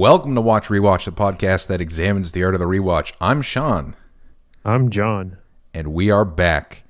Welcome to Watch Rewatch, the podcast that examines the art of the rewatch. I'm Sean. I'm John. And we are back.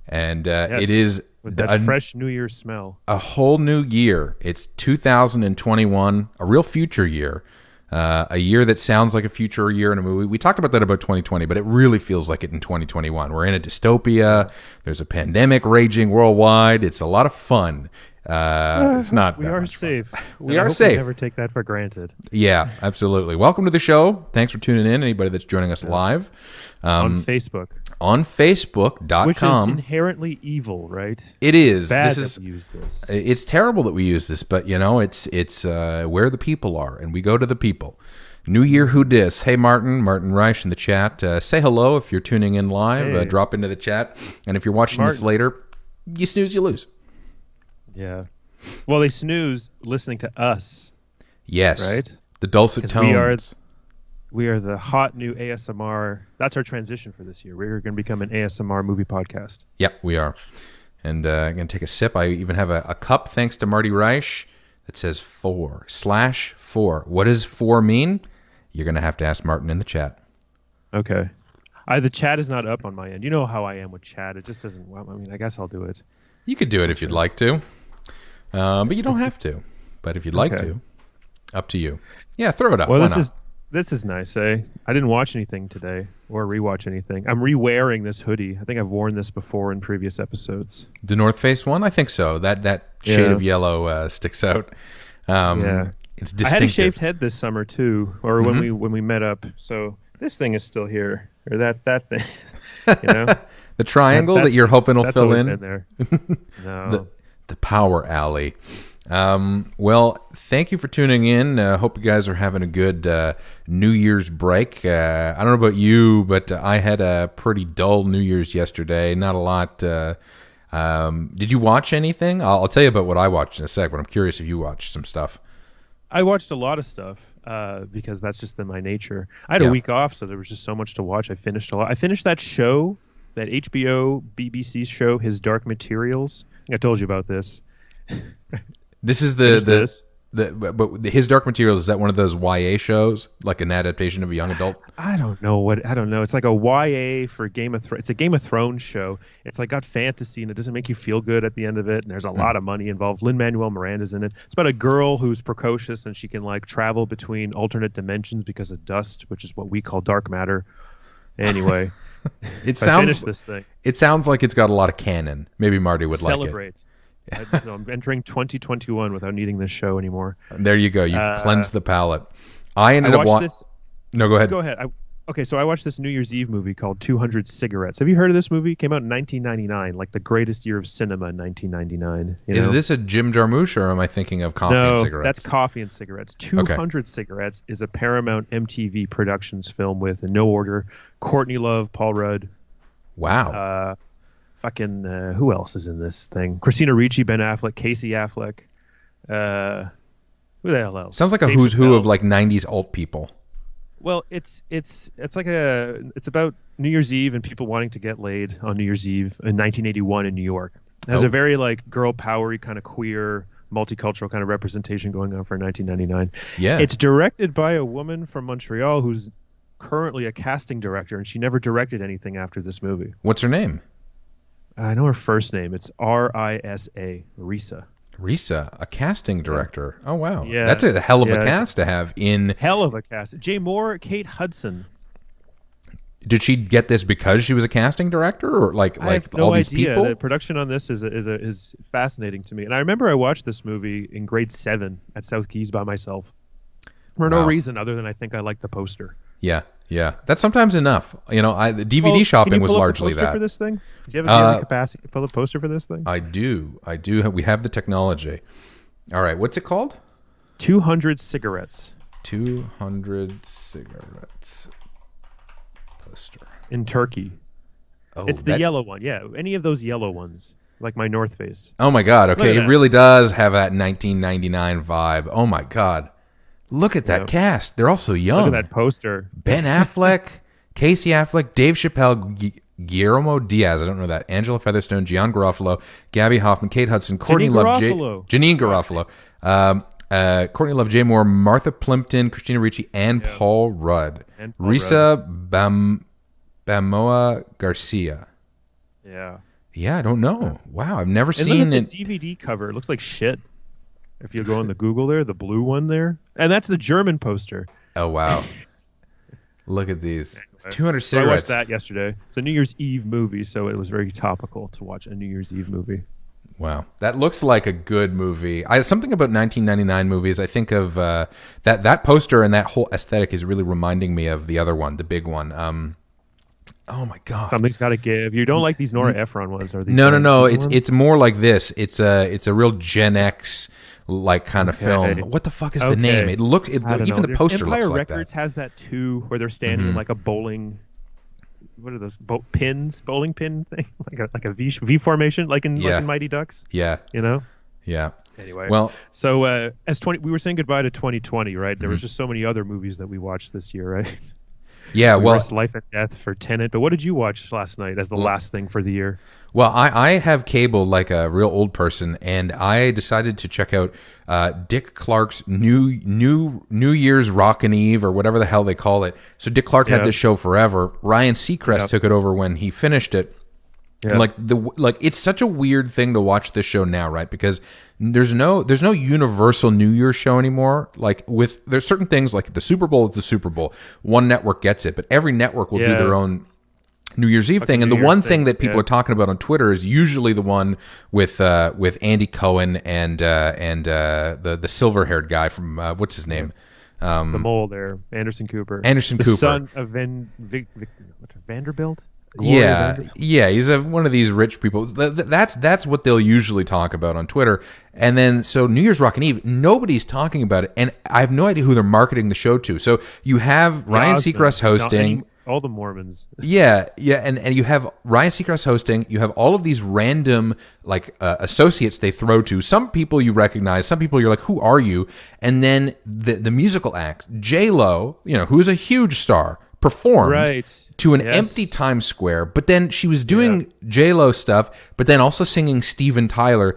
And Yes, it is with that fresh New Year's smell. A whole new year. It's 2021, a real future year. A year that sounds like a future year in a movie. We talked about that about 2020, but it really feels like it in 2021. We're in a dystopia. There's a pandemic raging worldwide. It's a lot of fun. It's not. We are safe. We are safe. We never take that for granted. Yeah, absolutely. Welcome to the show. Thanks for tuning in. Anybody that's joining us live On Facebook. On Facebook.com. Which is inherently evil, right? It is. Bad that we use this. It's terrible that we use this, but you know, it's where the people are, and we go to the people. New Year, who dis? Hey, Martin Reich in the chat. Say hello if you're tuning in live. Hey. Drop into the chat, and if you're watching this later, you snooze, you lose. Yeah. Well, they snooze listening to us. Yes. Right? The dulcet tones. We are the hot new ASMR. That's our transition for this year. We're going to become an ASMR movie podcast. Yep, we are. And I'm going to take a sip. I even have a cup, thanks to Marty Reich, that says 4/4. What does 4 mean? You're going to have to ask Martin in the chat. Okay. The chat is not up on my end. You know how I am with chat. It just doesn't... Well, I mean, I guess I'll do it. You could do it if you'd like to. But you don't have to. But if you'd like to, up to you. Yeah, throw it up. Well, Why not? This is nice, eh? I didn't watch anything today or rewatch anything. I'm re-wearing this hoodie. I think I've worn this before in previous episodes. The North Face one? I think so. That shade of yellow sticks out. It's distinctive. I had a shaved head this summer too, or when we met up. So this thing is still here, or that thing, you know. The triangle that you're hoping will fill in. Been there. No. The power alley. Well, thank you for tuning in. Hope you guys are having a good New Year's break. I don't know about you, but I had a pretty dull New Year's yesterday. Not a lot. Did you watch anything? I'll tell you about what I watched in a sec, but I'm curious if you watched some stuff. I watched a lot of stuff because that's just in my nature. I had a week off, so there was just so much to watch. I finished a lot. I finished that show, that HBO BBC show, His Dark Materials. I told you about this. This is but His Dark Materials, is that one of those YA shows, like an adaptation of a young adult? I don't know. It's like a YA for Game of Thrones. It's a Game of Thrones show. It's like got fantasy, and it doesn't make you feel good at the end of it. And there's a lot of money involved. Lin-Manuel Miranda's in it. It's about a girl who's precocious, and she can like travel between alternate dimensions because of dust, which is what we call dark matter. Anyway, it sounds this thing. It sounds like it's got a lot of canon. Maybe Marty would Celebrate. Like it. I'm entering 2021 without needing this show anymore. There you go. You've cleansed the palate. I ended up watching this. No, go ahead. Go ahead. So I watched this New Year's Eve movie called 200 Cigarettes. Have you heard of this movie? It came out in 1999, like the greatest year of cinema in 1999. Is this a Jim Jarmusch, or am I thinking of Coffee and Cigarettes? No, that's Coffee and Cigarettes. 200 Cigarettes is a Paramount MTV Productions film with, in no order, Courtney Love, Paul Rudd. Wow. Who else is in this thing? Christina Ricci, Ben Affleck, Casey Affleck. Who the hell else? Sounds like a who's who of like 90s alt people. Well, it's about New Year's Eve and people wanting to get laid on New Year's Eve in 1981 in New York. There's a very like girl powery kind of queer, multicultural kind of representation going on for 1999. Yeah. It's directed by a woman from Montreal who's currently a casting director, and she never directed anything after this movie. What's her name? I know her first name. It's Risa. Risa, a casting director. Oh, wow. Yeah. That's a hell of a cast to have in... Hell of a cast. Jay Moore, Kate Hudson. Did she get this because she was a casting director, or like I have all no these idea. people? The production on this is fascinating to me. And I remember I watched this movie in grade 7 at South Keys by myself for no reason other than I think I liked the poster. Yeah. That's sometimes enough. You know, the DVD shopping was largely that. For this thing? Do you have the capacity to pull a poster for this thing? I do. We have the technology. All right. What's it called? 200 Cigarettes. 200 Cigarettes. Poster. In Turkey. Oh, it's the yellow one. Yeah. Any of those yellow ones. Like my North Face. Oh, my God. Okay. It really does have that 1999 vibe. Oh, my God. Look at that cast. They're all so young. Look at that poster. Ben Affleck, Casey Affleck, Dave Chappelle, Guillermo Diaz. I don't know that. Angela Featherstone, Gian Garofalo, Gabby Hoffman, Kate Hudson, Courtney Love, Janine Garofalo. Courtney Love, Jay Moore, Martha Plimpton, Christina Ricci, and Paul Rudd. And Paul Risa Bamoa Garcia. Yeah. Yeah, I don't know. Wow, I've never And seen look it. at the DVD cover. It looks like shit. If you go on the Google there, the blue one there. And that's the German poster. Oh, wow. Look at these. Anyway, 200 so I cigarettes. watched that yesterday. It's a New Year's Eve movie, so it was very topical to watch a New Year's Eve movie. Wow, that looks like a good movie. Something about 1999 movies. I think of that poster and that whole aesthetic is really reminding me of the other one, the big one. Oh my god, Something's got to give. You don't like these Nora Ephron ones, are these? no. It's more like this. It's a real Gen X like kind of film. What the fuck is the name? Even the poster Empire looks like Records that. has that too, where they're standing in like a bowling. What are those bowling pin thing? like a V formation, like in Mighty Ducks. Yeah, Yeah. Anyway, well, so we were saying goodbye to 2020, right? There was just so many other movies that we watched this year, right? Yeah, we risked life and death for Tenet, but what did you watch last night as the last thing for the year? Well, I have cable like a real old person, and I decided to check out Dick Clark's New Year's Rockin' Eve, or whatever the hell they call it. So Dick Clark had this show forever. Ryan Seacrest took it over when he finished it. Yeah. Like it's such a weird thing to watch this show now, right? Because there's no universal New Year's show anymore. Like there's certain things like the Super Bowl is the Super Bowl. One network gets it, but every network will do their own New Year's Eve thing. And the one thing that people are talking about on Twitter is usually the one with Andy Cohen and the silver haired guy from what's his name? The mole there, Anderson Cooper. The son of Vanderbilt. Gloria yeah, he's one of these rich people. That's what they'll usually talk about on Twitter. And then, so New Year's Rockin' Eve, nobody's talking about it, and I have no idea who they're marketing the show to. So you have Ryan Seacrest hosting. All the Mormons. Yeah, and you have Ryan Seacrest hosting. You have all of these random associates they throw to. Some people you recognize, some people you're like, who are you? And then the musical act, J-Lo, who's a huge star, performed to an empty Times Square, but then she was doing J-Lo stuff, but then also singing Steven Tyler.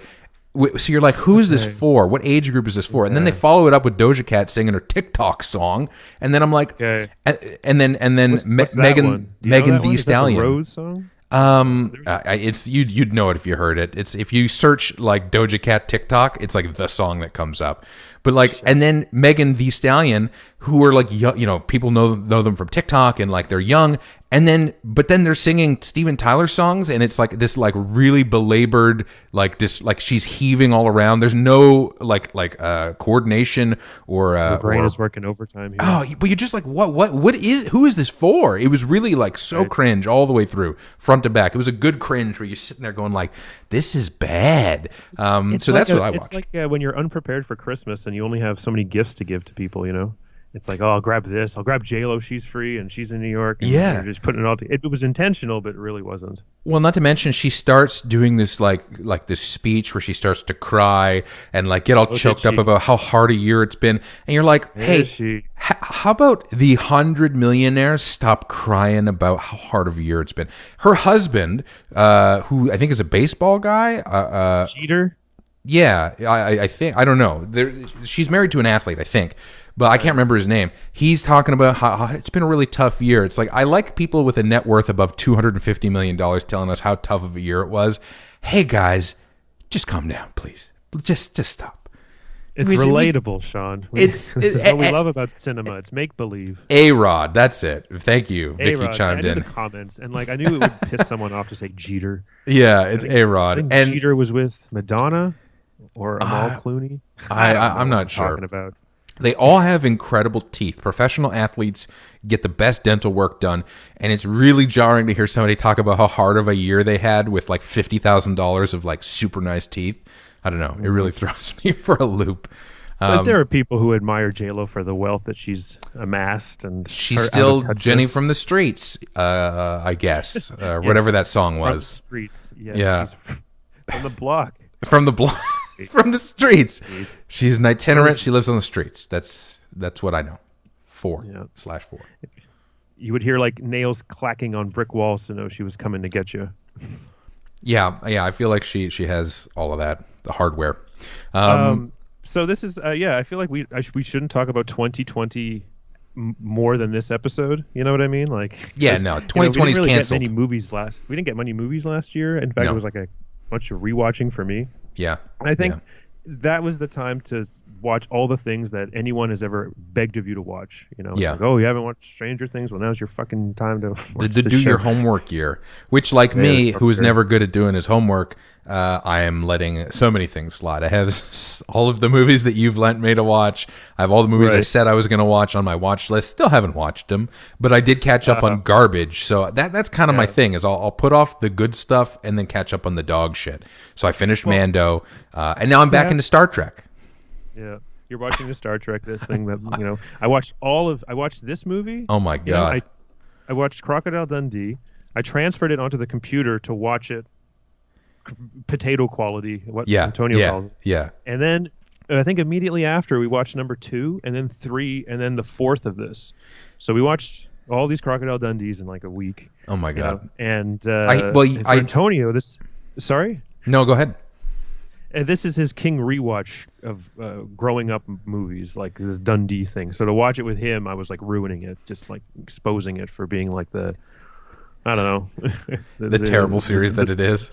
So you're like, who is this for? What age group is this for? And then they follow it up with Doja Cat singing her TikTok song, and then I'm like, and then Megan Thee Stallion. The Rose song? It's you'd know it if you heard it. It's if you search like Doja Cat TikTok, it's like the song that comes up. But like, and then Megan Thee Stallion, who are like, people know them from TikTok, and like they're young, but then they're singing Steven Tyler songs, and it's like this like really belabored like she's heaving all around. There's no coordination or the brain is working overtime here. Oh, but you're just like, who is this for? It was really like so cringe all the way through, front to back. It was a good cringe where you're sitting there going like, this is bad. So that's what I watched. It's like when you're unprepared for Christmas and you only have so many gifts to give to people, It's like, I'll grab this. I'll grab J-Lo. She's free, and she's in New York. And you're just putting it all together. It was intentional, but it really wasn't. Well, not to mention, she starts doing this like this speech where she starts to cry and like get all choked up about how hard a year it's been. And you're like, hey, how about the 100 millionaires stop crying about how hard of a year it's been? Her husband, who I think is a baseball guy, Jeter. Yeah, I think, I don't know. She's married to an athlete, I think, but I can't remember his name. He's talking about how it's been a really tough year. It's like, I like people with a net worth above $250 million telling us how tough of a year it was. Hey guys, just calm down, please. Just stop. It's relatable, Sean. This is what we love about cinema. It's make believe. A-Rod, that's it. Thank you. Vicky chimed in. I knew the comments, and I knew it would piss someone off to say Jeter. Yeah, it's A-Rod. I think Jeter was with Madonna or Amal Clooney. I'm not sure. Talking about. They all have incredible teeth. Professional athletes get the best dental work done, and it's really jarring to hear somebody talk about how hard of a year they had with like $50,000 of like super nice teeth. I don't know. It really throws me for a loop. But there are people who admire J-Lo for the wealth that she's amassed, and she's still Jenny from the streets, I guess, whatever that song was. From the streets, yes, yeah, she's from the block, from the block. From the streets. She's an itinerant. She lives on the streets. That's what I know. 4/4. You would hear like nails clacking on brick walls to know she was coming to get you. Yeah. I feel like she has all of that, the hardware. So this is I feel like we shouldn't talk about 2020 more than this episode. You know what I mean? Like, Yeah, 'cause, no, we didn't 2020 is really canceled. get many movies last. We didn't get many movies last year. In fact, No. it was like a bunch of rewatching for me. Yeah. And I think Yeah. that was the time to watch all the things that anyone has ever begged of you to watch. You know, it's Yeah. like, oh, you haven't watched Stranger Things? Well, now's your fucking time to watch To this do show. your homework year, which, like Yeah, me, that's who is fair. never good at doing his homework, I am letting so many things slide. I have all of the movies that you've lent me to watch. I have all the movies I Right. said I was going to watch on my watch list. Still haven't watched them, but I did catch up on garbage. So that's kind of my Yeah. thing. Is I'll put off the good stuff and then catch up on the dog shit. So I finished Mando, and now I'm back Yeah. into Star Trek. Yeah, you're watching the Star Trek. This thing that I watched this movie. Oh my You know, god! I watched Crocodile Dundee. I transferred it onto the computer to watch it, potato quality. What Yeah, Antonio yeah, calls it. yeah. And then I think immediately after we watched number 2, and then 3, and then the 4th of this. So we watched all these Crocodile Dundees in like a week. Oh my you know, god! And well, and for Antonio, this. Sorry. No, go ahead. This is his king rewatch of growing up movies, like this Dundee thing. So to watch it with him, I was like ruining it, just like exposing it for being like I don't know, The terrible series that it is.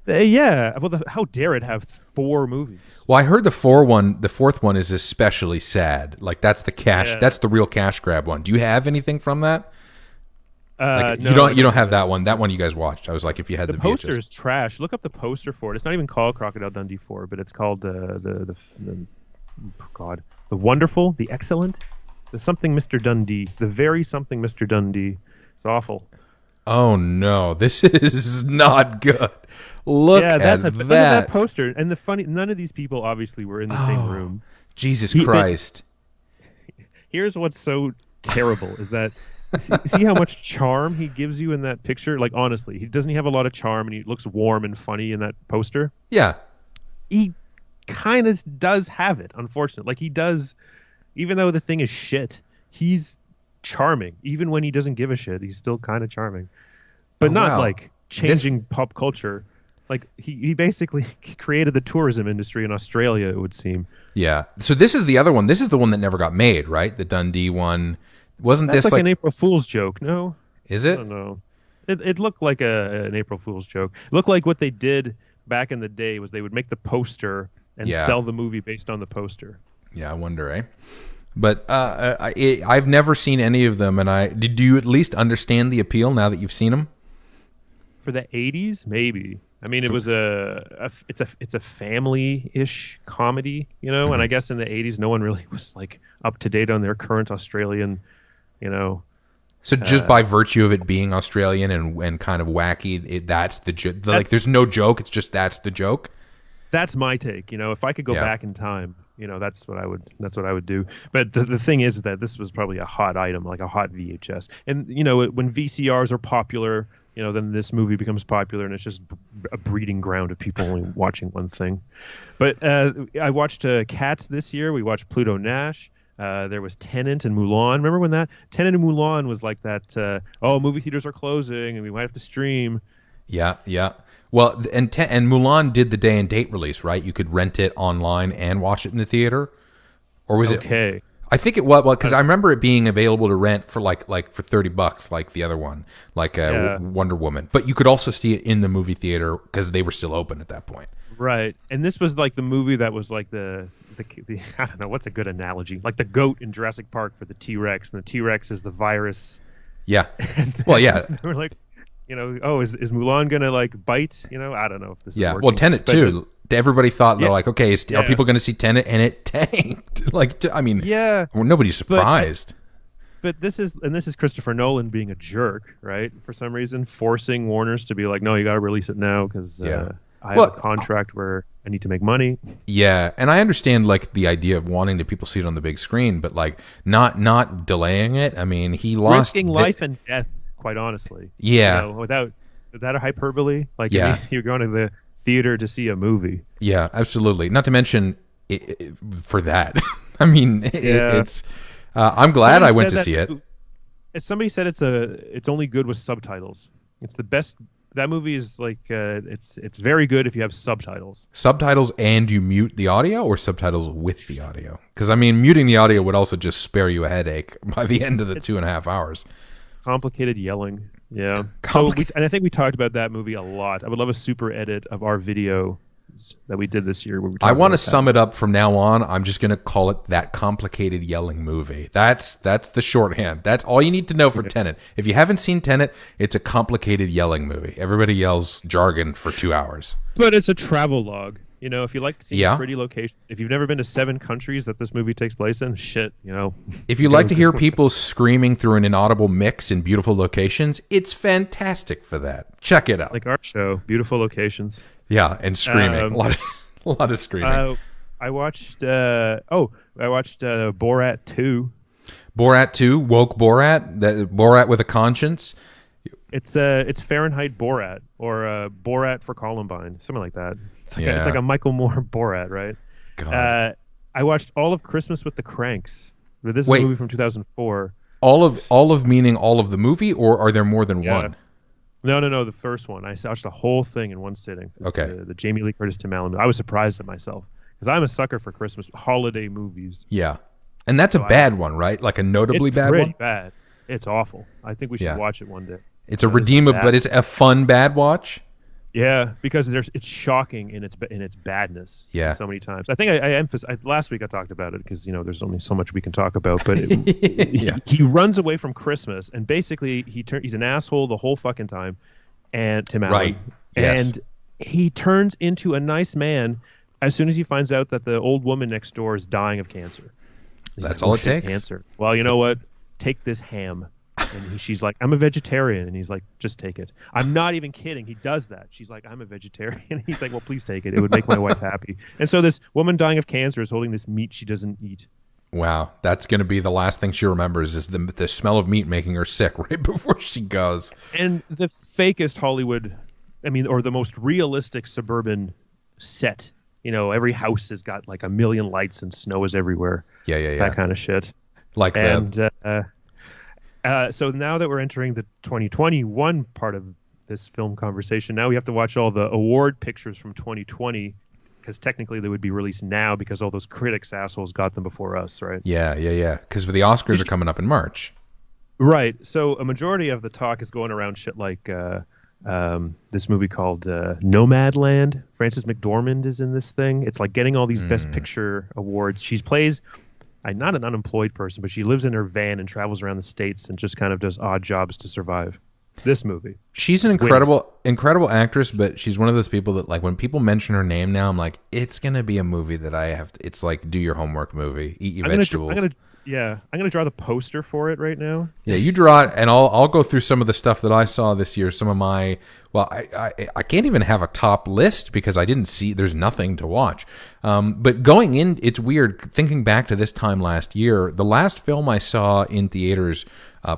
Yeah, well, how dare it have 4 movies? Well, I heard the fourth one is especially sad. Like that's the cash. Yeah. That's the real cash grab one. Do you have anything from that? Like, No, you don't have that one. That one you guys watched. I was like, if you had The the poster VHS. is trash. Look up the poster for it. It's not even called Crocodile Dundee 4, but it's called the wonderful, the excellent, the something Mr. Dundee, the very something Mr. Dundee. It's awful. Oh no, this is not good. Look Yeah, at look at that that. poster. And none of these people obviously were in the same room. Jesus He- Christ. Here's what's so terrible is that see how much charm he gives you in that picture? Like honestly, doesn't he have a lot of charm and he looks warm and funny in that poster? Yeah. He kind of does have it, unfortunately. Like he does, even though the thing is shit, he's charming. Even when he doesn't give a shit, he's still kind of charming. But Oh, not wow. like changing pop culture. Like he basically created the tourism industry in Australia, it would seem. Yeah. So this is the other one. This is the one that never got made, right? The Dundee one. Wasn't That's this like an April Fool's joke, no? is I it? don't know. It looked like an April Fool's joke. It looked like what they did back in the day was they would make the poster and Yeah. sell the movie based on the poster. Yeah, I wonder, eh? But I've never seen any of them, and do you at least understand the appeal now that you've seen them? For the 80s, maybe. I mean, it was it's a family-ish comedy, you know. And I guess in the 80s, no one really was like up to date on their current Australian, you know. So just by virtue of it being Australian and kind of wacky, that's the joke. Like, there's no joke. It's just that's the joke. That's my take. You know, if I could go Yeah. back in time, you know, that's what I would do. But the thing is that this was probably a hot item, like a hot VHS. And you know, when VCRs are popular, you know, then this movie becomes popular, and it's just a breeding ground of people only watching one thing. But I watched Cats this year. We watched Pluto Nash. There was Tenet and Mulan. Remember when that Tenet and Mulan was like that? Movie theaters are closing, and we might have to stream. Yeah, yeah. Well, and Mulan did the day and date release, right? You could rent it online and watch it in the theater, or was it? Okay. I think it was because I remember it being available to rent for like for $30, like the other one, like Wonder Woman. But you could also see it in the movie theater because they were still open at that point. Right, and this was like the movie that was like the I don't know what's a good analogy, like the goat in Jurassic Park for the T-Rex, and the T-Rex is the virus. Yeah. Well, yeah. We're like, you know, oh, is Mulan gonna like bite? You know, I don't know if this is Yeah. working. Well, Tenet But too. Everybody thought they're Yeah. like, okay, are Yeah. people going to see Tenet? And it tanked. Like, I mean, yeah, well, nobody's surprised. but this is Christopher Nolan being a jerk, right? For some reason, forcing Warner's to be like, no, you got to release it now because Yeah. I have Well- a contract where I need to make money. Yeah, and I understand like the idea of wanting to people see it on the big screen, but like not delaying it. I mean, he lost Risking life and death, quite honestly. Yeah. You know, without is that a hyperbole? Like, Yeah. I mean, you're going to the theater to see a movie. Yeah, absolutely. Not to mention for that. I mean, Yeah. it's. I'm glad Somebody I went said to see that- it. Somebody said it's only good with subtitles. It's the best that movie is like it's very good if you have subtitles. Subtitles and you mute the audio, or subtitles with the audio? Because I mean, muting the audio would also just spare you a headache by the end of the 2.5 hours. Complicated yelling. Yeah. And I think we talked about that movie a lot. I would love a super edit of our video that we did this year. Where I want to sum it up from now on. I'm just going to call it That Complicated Yelling Movie. That's the shorthand. That's all you need to know for Tenet. If you haven't seen Tenet, it's a complicated yelling movie. Everybody yells jargon for 2 hours. But it's a travel log. You know, if you like seeing Yeah. pretty locations, if you've never been to 7 countries that this movie takes place in, shit, you know. If you like to hear people screaming through an inaudible mix in beautiful locations, it's fantastic for that. Check it out. Like our show, beautiful locations. Yeah, and screaming. A lot of screaming. I watched Borat 2. Borat 2, woke Borat, that Borat with a conscience. It's Fahrenheit Borat, or Borat for Columbine, something like that. It's like a Michael Moore Borat, right? God. I watched all of Christmas with the Cranks. This is a movie from 2004. All of meaning all of the movie, or are there more than one? No, the first one. I watched the whole thing in one sitting. Okay. The Jamie Lee Curtis Tim Allen. I was surprised at myself because I'm a sucker for Christmas holiday movies. Yeah. And that's a bad one, right? Like a notably bad one? It's pretty bad. It's awful. I think we should watch it one day. It's a redeemable, but it's a fun bad watch. Yeah, because it's shocking in its badness. Yeah. So many times. I think I emphasized last week. I talked about it because there's only so much we can talk about. But he runs away from Christmas, and basically he's an asshole the whole fucking time. And Tim Allen, right? Yes. And he turns into a nice man as soon as he finds out that the old woman next door is dying of cancer. That's all it takes. Cancer. Well, you know what? Take this ham. And she's like, I'm a vegetarian. And he's like, just take it. I'm not even kidding. He does that. She's like, I'm a vegetarian. He's like, well, please take it. It would make my wife happy. And so this woman dying of cancer is holding this meat she doesn't eat. Wow. That's going to be the last thing she remembers is the smell of meat making her sick right before she goes. And the fakest Hollywood, or the most realistic suburban set. Every house has got like a million lights and snow is everywhere. Yeah. That kind of shit. Like so now that we're entering the 2021 part of this film conversation, now we have to watch all the award pictures from 2020 because technically they would be released now because all those critics assholes got them before us, right? Yeah. Because the Oscars are coming up in March. Right. So a majority of the talk is going around shit like this movie called Nomadland. Frances McDormand is in this thing. It's like getting all these Best Picture awards. She plays... not an unemployed person, but she lives in her van and travels around the States and just kind of does odd jobs to survive. This movie. She's an incredible actress, but she's one of those people that, like, when people mention her name now, I'm like, it's going to be a movie that I have to, it's like, do your homework movie, eat your vegetables. I'm going to draw the poster for it right now. Yeah, you draw it, and I'll go through some of the stuff that I saw this year. Some of my, I can't even have a top list because I didn't see, there's nothing to watch. But going in, it's weird, thinking back to this time last year, the last film I saw in theaters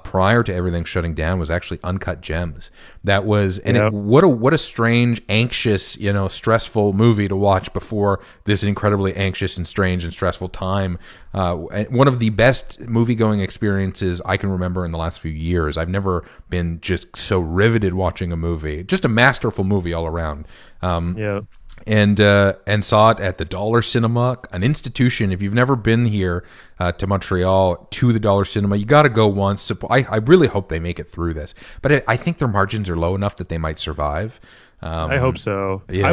prior to everything shutting down was actually Uncut Gems. That was, what a strange, anxious, stressful movie to watch before this incredibly anxious and strange and stressful time. One of the best movie-going experiences I can remember in the last few years. I've never been just so riveted watching a movie. Just a masterful movie all around. And saw it at the Dollar Cinema, an institution. If you've never been here to Montreal, to the Dollar Cinema, you got to go once. I really hope they make it through this, but I think their margins are low enough that they might survive. I hope so. Yeah.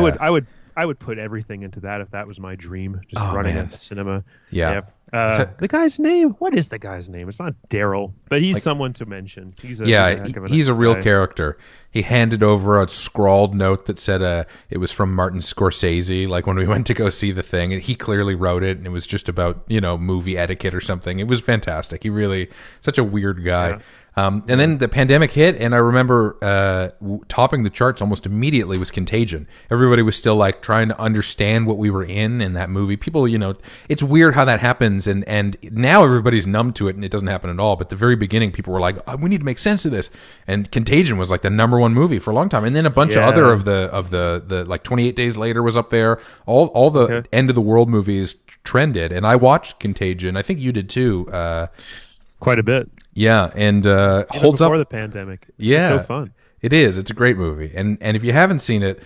I would put everything into that if that was my dream, just running a cinema. Yeah. The guy's name? What is the guy's name? It's not Daryl, but he's someone to mention. He's a real character. He handed over a scrawled note that said it was from Martin Scorsese, like when we went to go see the thing, and he clearly wrote it, and it was just about, movie etiquette or something. It was fantastic. He really, such a weird guy. Yeah. And then the pandemic hit, and I remember topping the charts almost immediately was Contagion. Everybody was still like trying to understand what we were in that movie. People, it's weird how that happens, and now everybody's numb to it, and it doesn't happen at all. But at the very beginning, people were like, oh, "We need to make sense of this," and Contagion was like the #1 movie for a long time. And then a bunch of other of the like 28 Days Later was up there. All the end of the world movies trended, and I watched Contagion. I think you did too. Quite a bit. Yeah, and holds before up the pandemic. It's so fun. It is. It's a great movie, and if you haven't seen it,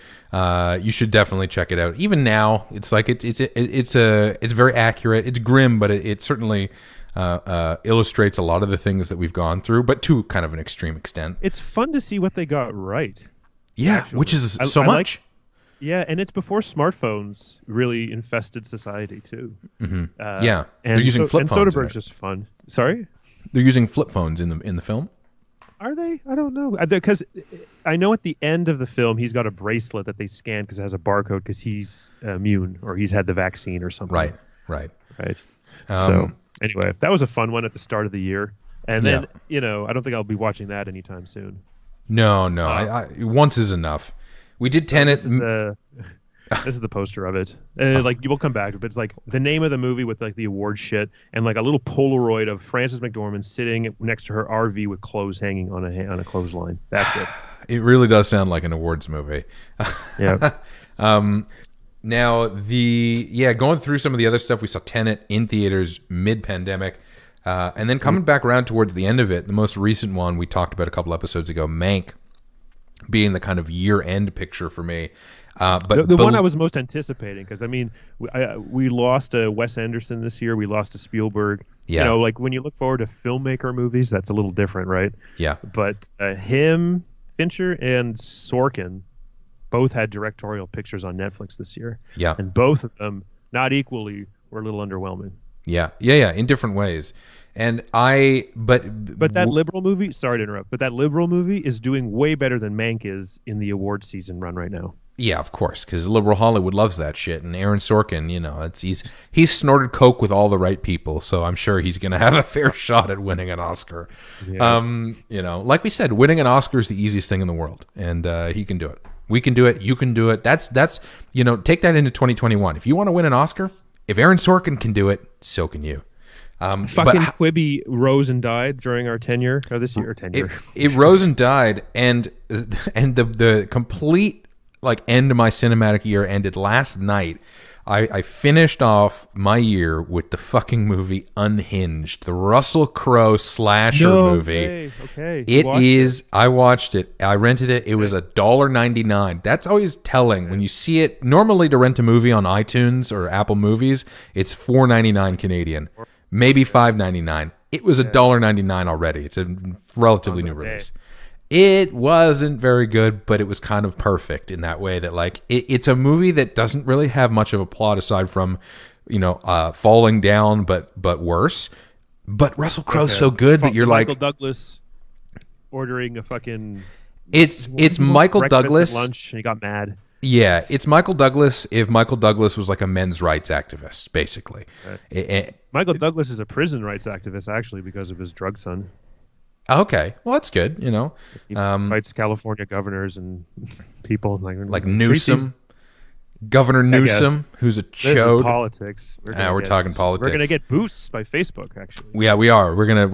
you should definitely check it out. Even now, it's like it's very accurate. It's grim, but it certainly illustrates a lot of the things that we've gone through, but to kind of an extreme extent. It's fun to see what they got right. Yeah, actually. which is I much. Yeah, and it's before smartphones really infested society too. Mm-hmm. Yeah, they're using flip phones. And Soderbergh's just fun. Sorry, they're using flip phones in the film. Are they? I don't know. Because I know at the end of the film he's got a bracelet that they scan because it has a barcode because he's immune or he's had the vaccine or something. Right. So anyway, that was a fun one at the start of the year, and then I don't think I'll be watching that anytime soon. No. I once is enough. We did Tenet. This is the poster of it. Like you will come back, but it's like the name of the movie with like the award shit and like a little Polaroid of Frances McDormand sitting next to her RV with clothes hanging on a clothesline. That's it. It really does sound like an awards movie. Yeah. Now going through some of the other stuff, we saw Tenet in theaters mid-pandemic, and then coming back around towards the end of it, the most recent one we talked about a couple episodes ago, Mank, being the kind of year-end picture for me. But the one I was most anticipating, because I mean, we lost a Wes Anderson this year, we lost a Spielberg. Yeah. Like when you look forward to filmmaker movies, that's a little different, right? Yeah. But him, Fincher, and Sorkin both had directorial pictures on Netflix this year. Yeah. And both of them, not equally, were a little underwhelming. Yeah, in different ways. And but that liberal movie, sorry to interrupt, but that liberal movie is doing way better than Mank is in the award season run right now. Yeah, of course, because liberal Hollywood loves that shit, and Aaron Sorkin, he's snorted coke with all the right people, so I'm sure he's going to have a fair shot at winning an Oscar. Yeah. Like we said, winning an Oscar is the easiest thing in the world, and he can do it. We can do it. You can do it. That's take that into 2021. If you want to win an Oscar, if Aaron Sorkin can do it, so can you. Quibi rose and died during our tenure this year. It rose and died, and the complete end of my cinematic year ended last night. I finished off my year with the fucking movie Unhinged, the Russell Crowe slasher movie. Okay. It is. I watched it. I rented it. It was $1.99. That's always telling when you see it. Normally, to rent a movie on iTunes or Apple Movies, it's $4.99 Canadian, maybe $5.99. It was $1.99 already. It's a relatively new release. It wasn't very good, but it was kind of perfect in that way that it's a movie that doesn't really have much of a plot aside from, falling down, but worse. But Russell Crowe's so good that you're Michael Douglas ordering a fucking it's Michael Douglas at lunch and he got mad. Yeah, it's Michael Douglas if Michael Douglas was like a men's rights activist, basically. Right. Michael Douglas is a prison rights activist actually because of his drug son. Okay, well that's good. He fights California governors and people like Newsom, Governor Newsom, who's a chode. Politics. We're talking politics. We're gonna get boosts by Facebook. Actually, yeah, we are. We're gonna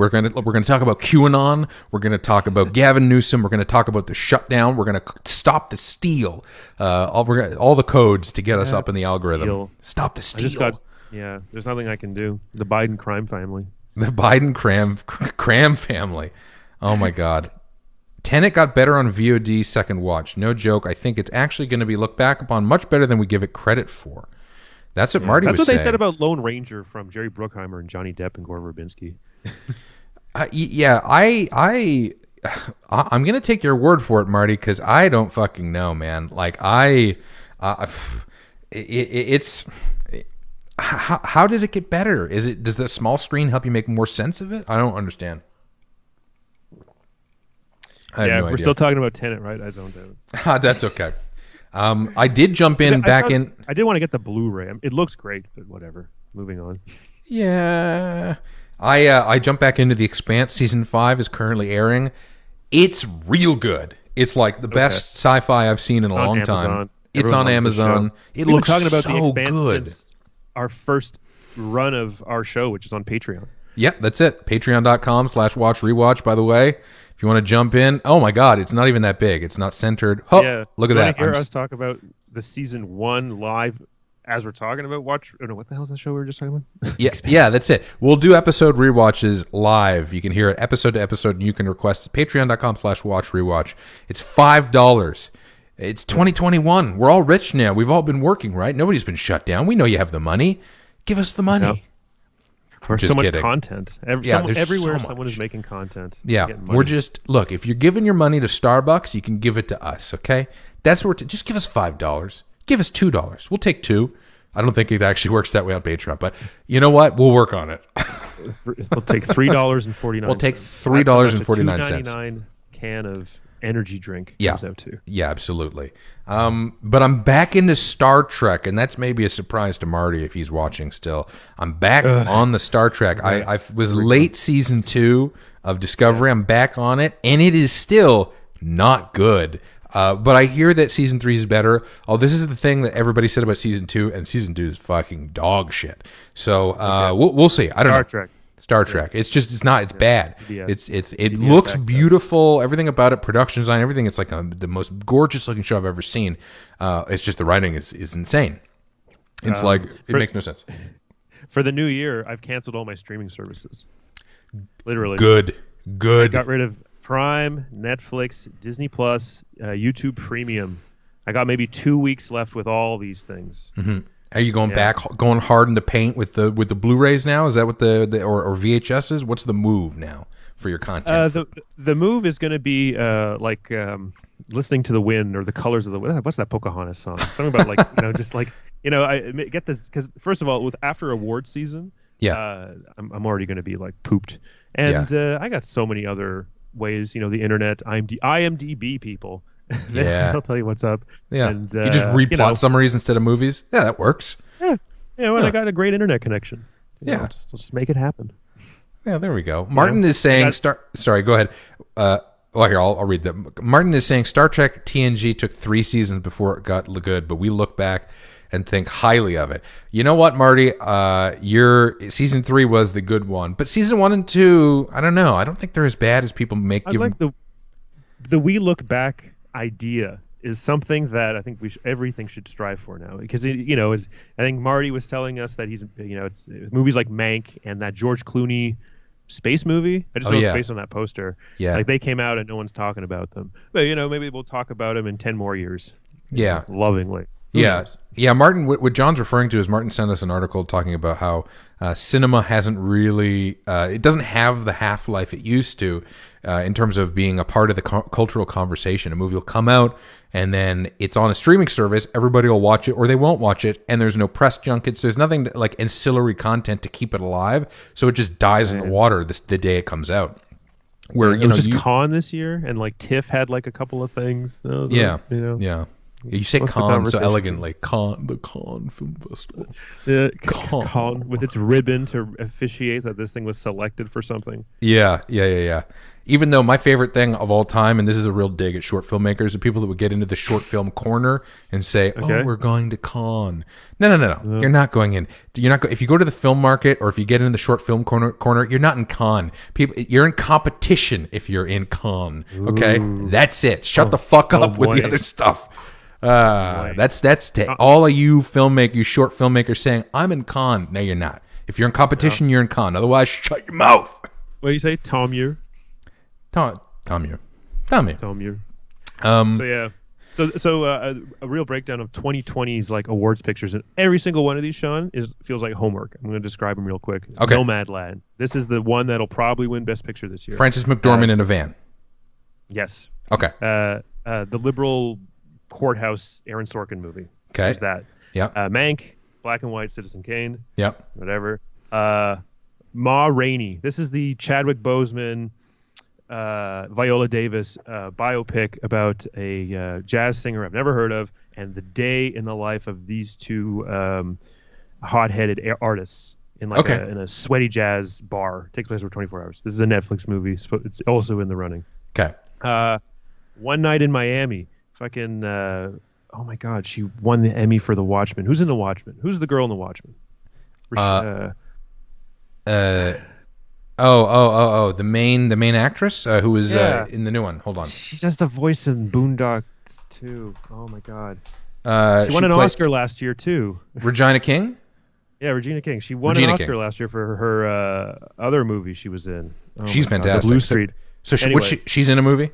talk about QAnon. We're gonna talk about Gavin Newsom. We're gonna talk about the shutdown. We're gonna stop the steal. All the codes to get us up in the algorithm. Stop the steal. There's nothing I can do. The Biden crime family. The Biden cram family. Oh my God. Tenet got better on VOD second watch. No joke. I think it's actually going to be looked back upon much better than we give it credit for. That's what Marty was saying. That's what they said about Lone Ranger from Jerry Bruckheimer and Johnny Depp and Gore Verbinski. I'm going to take your word for it, Marty, because I don't fucking know, man. How does it get better? Does the small screen help you make more sense of it? I don't understand. We're still talking about Tenet, right? I zoned out. That's okay. I did jump in I did want to get the Blu-ray. It looks great, but whatever. Moving on. Yeah. I jumped back into The Expanse. Season 5 is currently airing. It's real good. It's like the best sci-fi I've seen in a long time. It's on Amazon. It looks talking about so The Expanse good. Since our first run of our show, which is on Patreon. Yep, that's it. Patreon.com/watch rewatch, by the way. If you want to jump in. Oh my God, it's not even that big. It's not centered. Oh, look at that. Hear us talk about the season 1 live as we're talking about watch. Oh, no, what the hell is that show we were just talking about? Yeah, that's it. We'll do episode rewatches live. You can hear it episode to episode, and you can request it. Patreon.com/watch-rewatch. It's $5. It's 2021. We're all rich now. We've all been working, right? Nobody's been shut down. We know you have the money. Give us the money. Yep. There's so much content. Everywhere so someone is making content. Yeah, we're just look. If you're giving your money to Starbucks, you can give it to us. Okay, that's where just give us $5. Give us $2. We'll take $2. I don't think it actually works that way on Patreon, but you know what? We'll work on it. We'll take $3.49. We'll take $3.49. $2.99 can of energy drink comes out to. Yeah, absolutely. But I'm back into Star Trek, and that's maybe a surprise to Marty if he's watching still. I'm back on the Star Trek. I was late season 2 of Discovery. I'm back on it, and it is still not good. But I hear that season 3 is better. Oh, this is the thing that everybody said about season 2, and season 2 is fucking dog shit. So we'll see. I don't know. Star Trek. It's bad. It looks beautiful. Everything about it, production design, everything. It's like the most gorgeous looking show I've ever seen. It's just the writing is insane. It's it makes no sense. For the new year, I've canceled all my streaming services. Literally. Good. I got rid of Prime, Netflix, Disney Plus, YouTube Premium. I got maybe 2 weeks left with all these things. Mm-hmm. Are you going hard in the paint with the Blu-rays now? Is that what the or VHSs? What's the move now for your content? The move is going to be listening to the wind or the colors of the wind. What's that Pocahontas song? Something about I get this because first of all, after award season, I'm already going to be like pooped, and I got so many other ways. The internet, IMDb people. Yeah, they'll tell you what's up. Yeah, and you just read plot summaries instead of movies. Yeah, that works. Yeah, I got a great internet connection. Yeah, just make it happen. Yeah, there we go. Martin is saying, Sorry, go ahead. Here I'll read that. Martin is saying Star Trek TNG took 3 seasons before it got good, but we look back and think highly of it. You know what, Marty? Your season 3 was the good one, but season 1 and 2, I don't know. I don't think they're as bad as people make. I like the we look back idea is something that I think everything should strive for now, because I think Marty was telling us that he's it's movies like Mank and that George Clooney space movie. I just know it's based on that poster. Yeah, like they came out and no one's talking about them, but maybe we'll talk about them in 10 more years. Yeah, lovingly. Yeah. Martin, what John's referring to is Martin sent us an article talking about how cinema hasn't really, it doesn't have the half-life it used to in terms of being a part of the cultural conversation. A movie will come out and then it's on a streaming service. Everybody will watch it or they won't watch it, and there's no press junkets. There's nothing like ancillary content to keep it alive, so it just dies in the water the day it comes out. Where it was just Cannes this year, and like TIFF had like a couple of things. Yeah. You say Cannes so elegantly. The Cannes Film Festival. Cannes with its ribbon to officiate that this thing was selected for something. Yeah. Even though my favorite thing of all time, and this is a real dig at short filmmakers, the people that would get into the short film corner and say, "Oh, we're going to Cannes." No. You're not going in. You're not. If you go to the film market or if you get into the short film corner, you're not in Cannes. You're in competition if you're in Cannes. Okay, that's it. Shut the fuck up with the other stuff. That's all of you short filmmakers saying I'm in Cannes. No, you're not. If you're in competition, you're in Cannes. Otherwise, shut your mouth. What do you say, Tom Muir? Tom Muir. So a real breakdown of 2020's like awards pictures, and every single one of these, Sean, feels like homework. I'm going to describe them real quick. Okay. Nomadland. This is the one that'll probably win Best Picture this year. Frances McDormand in a van. Yes. Okay. The liberal courthouse Aaron Sorkin movie. Okay. There's that. Yeah. Mank, Black and White, Citizen Kane. Yep. Whatever. Ma Rainey. This is the Chadwick Boseman, Viola Davis biopic about a jazz singer I've never heard of, and the day in the life of these two hot-headed artists in in a sweaty jazz bar. It takes place over 24 hours. This is a Netflix movie. It's also in the running. Okay. One Night in Miami. Fucking oh my God, she won the Emmy for The Watchmen. Who's in The Watchmen? Who's the girl in The Watchmen? The main actress who was in the new one. Hold on. She does the voice in Boondocks too. Oh my God. She won an Oscar last year too. Regina King? Yeah, Regina King. She won an Oscar last year for her other movie she was in. She's fantastic. The Blue Street. So she's in a movie?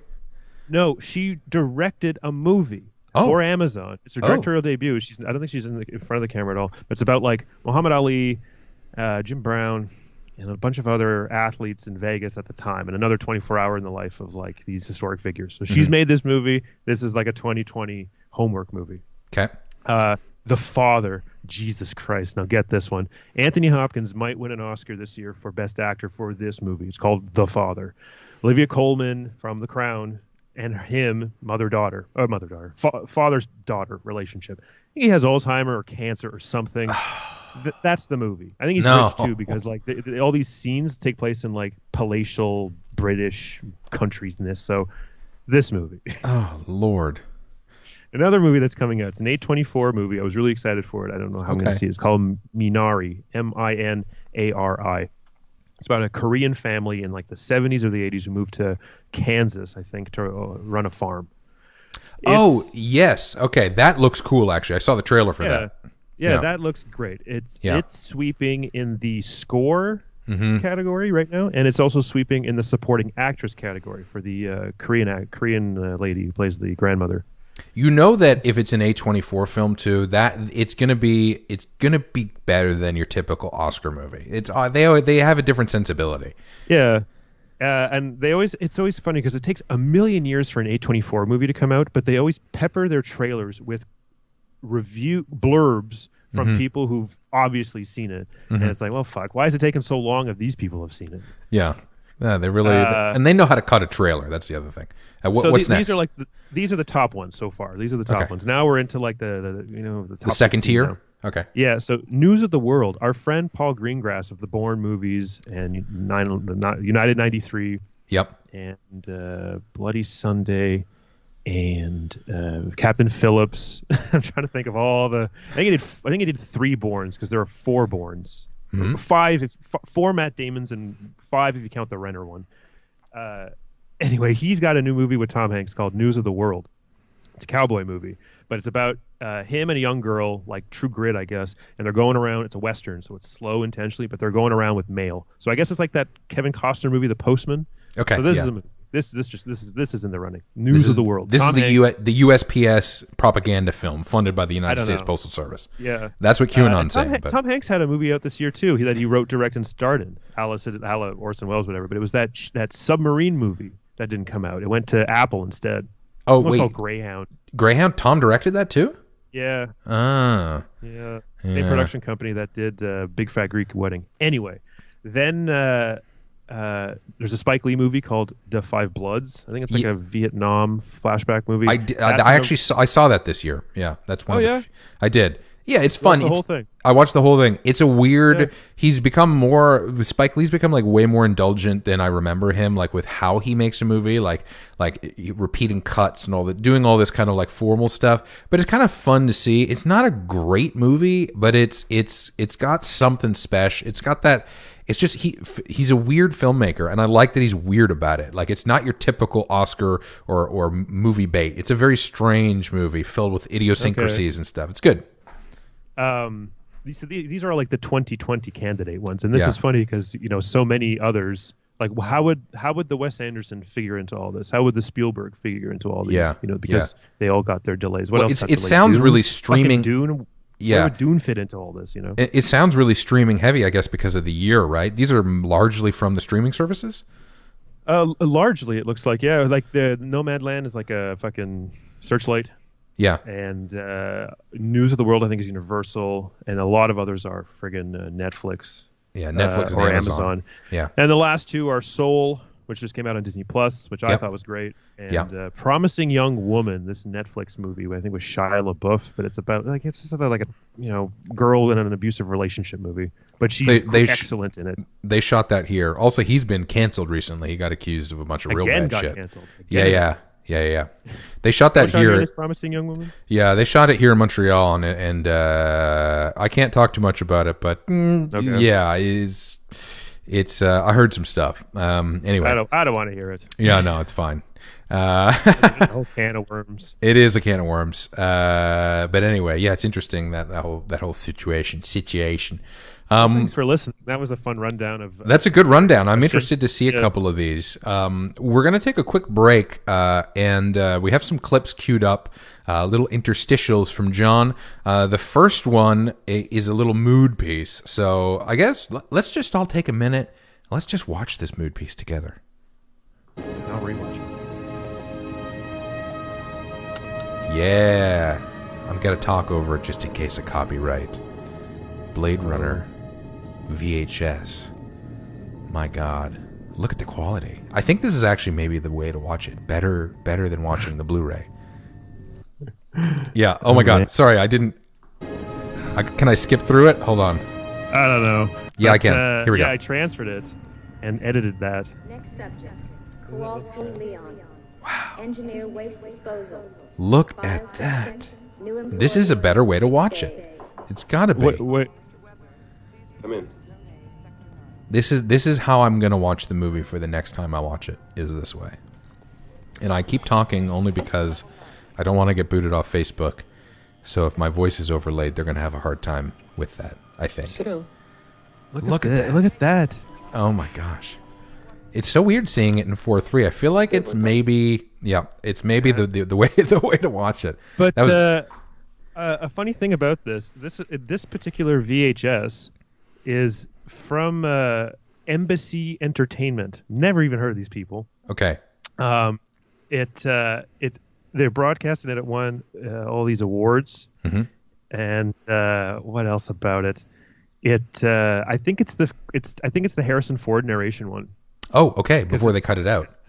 No, she directed a movie for Amazon. It's her directorial debut. I don't think she's in front of the camera at all. But it's about like Muhammad Ali, Jim Brown, and a bunch of other athletes in Vegas at the time, and another 24-hour in the life of like these historic figures. So she's made this movie. This is like a 2020 homework movie. Okay. The Father. Jesus Christ. Now get this one. Anthony Hopkins might win an Oscar this year for Best Actor for this movie. It's called The Father. Olivia Colman from The Crown and him, father's daughter relationship. He has Alzheimer or cancer or something. That's the movie. I think he's rich too because like all these scenes take place in like palatial British countries in this. So this movie. Oh, Lord. Another movie that's coming out. It's an A24 movie. I was really excited for it. I don't know how I'm going to see it. It's called Minari, Minari. It's about a Korean family in like the 70s or the 80s who moved to Kansas, I think, to run a farm. Yes. Okay, that looks cool, actually. I saw the trailer for that. Yeah, that looks great. It's sweeping in the score category right now, and it's also sweeping in the supporting actress category for the Korean lady who plays the grandmother. You know that if it's an A24 film too, that it's gonna be better than your typical Oscar movie. They have a different sensibility. Yeah, and it's always funny because it takes a million years for an A24 movie to come out, but they always pepper their trailers with review blurbs from people who've obviously seen it, and it's like, well, fuck, why is it taking so long if these people have seen it? Yeah, they really and they know how to cut a trailer. That's the other thing. What's next? These are the top ones so far. These are the top ones. Now we're into like the top second tier. Now. Okay. Yeah. So News of the World. Our friend Paul Greengrass of the Bourne movies and United 93. Yep. And Bloody Sunday and Captain Phillips. I'm trying to think of all the. I think he did 3 Bournes because there are 4 Bournes. 5. It's 4 Matt Damons and 5 if you count the Renner one. Anyway, he's got a new movie with Tom Hanks called News of the World. It's a cowboy movie, but it's about him and a young girl, like True Grit, I guess, and they're going around. It's a Western, so it's slow intentionally, but they're going around with mail. So I guess it's like that Kevin Costner movie, The Postman. Okay. So this is a movie. This is in the running. News of the World. This is the USPS propaganda film funded by the United States Postal Service. Yeah, that's what QAnon's saying. Tom Hanks had a movie out this year too that he wrote, directed, and starred in. Hala Orson Welles, whatever. But it was that submarine movie that didn't come out. It went to Apple instead. Oh, wait, called Greyhound. Greyhound. Tom directed that too. Yeah. Yeah. Same production company that did Big Fat Greek Wedding. Anyway, then. There's a Spike Lee movie called The Five Bloods. I think it's like a Vietnam flashback movie. I saw that this year. Yeah, that's one. I did. Yeah, it's fun. The whole thing. I watched the whole thing. It's a weird. Yeah. He's become Spike Lee's become like way more indulgent than I remember him. Like with how he makes a movie, like repeating cuts and all that, doing all this kind of like formal stuff. But it's kind of fun to see. It's not a great movie, but it's got something special. It's got that. It's just he's a weird filmmaker, and I like that he's weird about it. Like it's not your typical Oscar or movie bait. It's a very strange movie filled with idiosyncrasies and stuff. It's good. These are like the 2020 candidate ones, and this is funny because so many others. Like how would the Wes Anderson figure into all this? How would the Spielberg figure into all these? Yeah. Because they all got their delays. What else? It sounds really streaming. Dune. Yeah. Where would Dune fit into all this? It sounds really streaming heavy, I guess, because of the year, right? These are largely from the streaming services. Largely, it looks like like the Nomadland is like a fucking Searchlight. Yeah. And News of the World, I think, is Universal, and a lot of others are friggin' Netflix. Yeah, Netflix and or Amazon. Yeah. And the last 2 are Soul, which just came out on Disney Plus, which I thought was great, and Promising Young Woman, this Netflix movie, I think was Shia LaBeouf, but it's just about like a girl in an abusive relationship movie, but she's excellent in it. They shot that here. Also, he's been canceled recently. He got accused of a bunch of real bad shit. Canceled. Yeah. They shot that here. Promising Young Woman. Yeah, they shot it here in Montreal, and I can't talk too much about it, but It's I heard some stuff. Anyway, I don't want to hear it. yeah, no, it's fine. It's a whole can of worms. It is a can of worms. But anyway, yeah, it's interesting that whole situation. Thanks for listening. That was a fun rundown of. That's a good rundown. I'm interested to see a couple of these. We're going to take a quick break, and we have some clips queued up, little interstitials from John. The first one is a little mood piece. So I guess let's just all take a minute. Let's just watch this mood piece together. I'll rewatch it. Yeah. I'm going to talk over it just in case of copyright. Blade Runner VHS. My God. Look at the quality. I think this is actually maybe the way to watch it. Better than watching the Blu-ray. Yeah. Oh my God. Sorry, I didn't. Can I skip through it? Hold on. I don't know. Yeah, I can. Here we go. I transferred it and edited that. Next subject, Kowalski Leon. Wow. Engineer waste disposal. Look at that. This is a better way to watch it. It's got to be. Wait. Come in. This is how I'm going to watch the movie for the next time I watch it, is this way. And I keep talking only because I don't want to get booted off Facebook. So if my voice is overlaid, they're going to have a hard time with that, I think. Look at that. Look at that. Oh my gosh. It's so weird seeing it in 4:3. I feel like it's maybe the way to watch it. But a funny thing about this particular VHS is from Embassy Entertainment. Never even heard of these people. Okay. They're broadcasting it at all these awards. Mm-hmm. And what else about it? I think it's the Harrison Ford narration one. Oh, okay. Before they cut it out.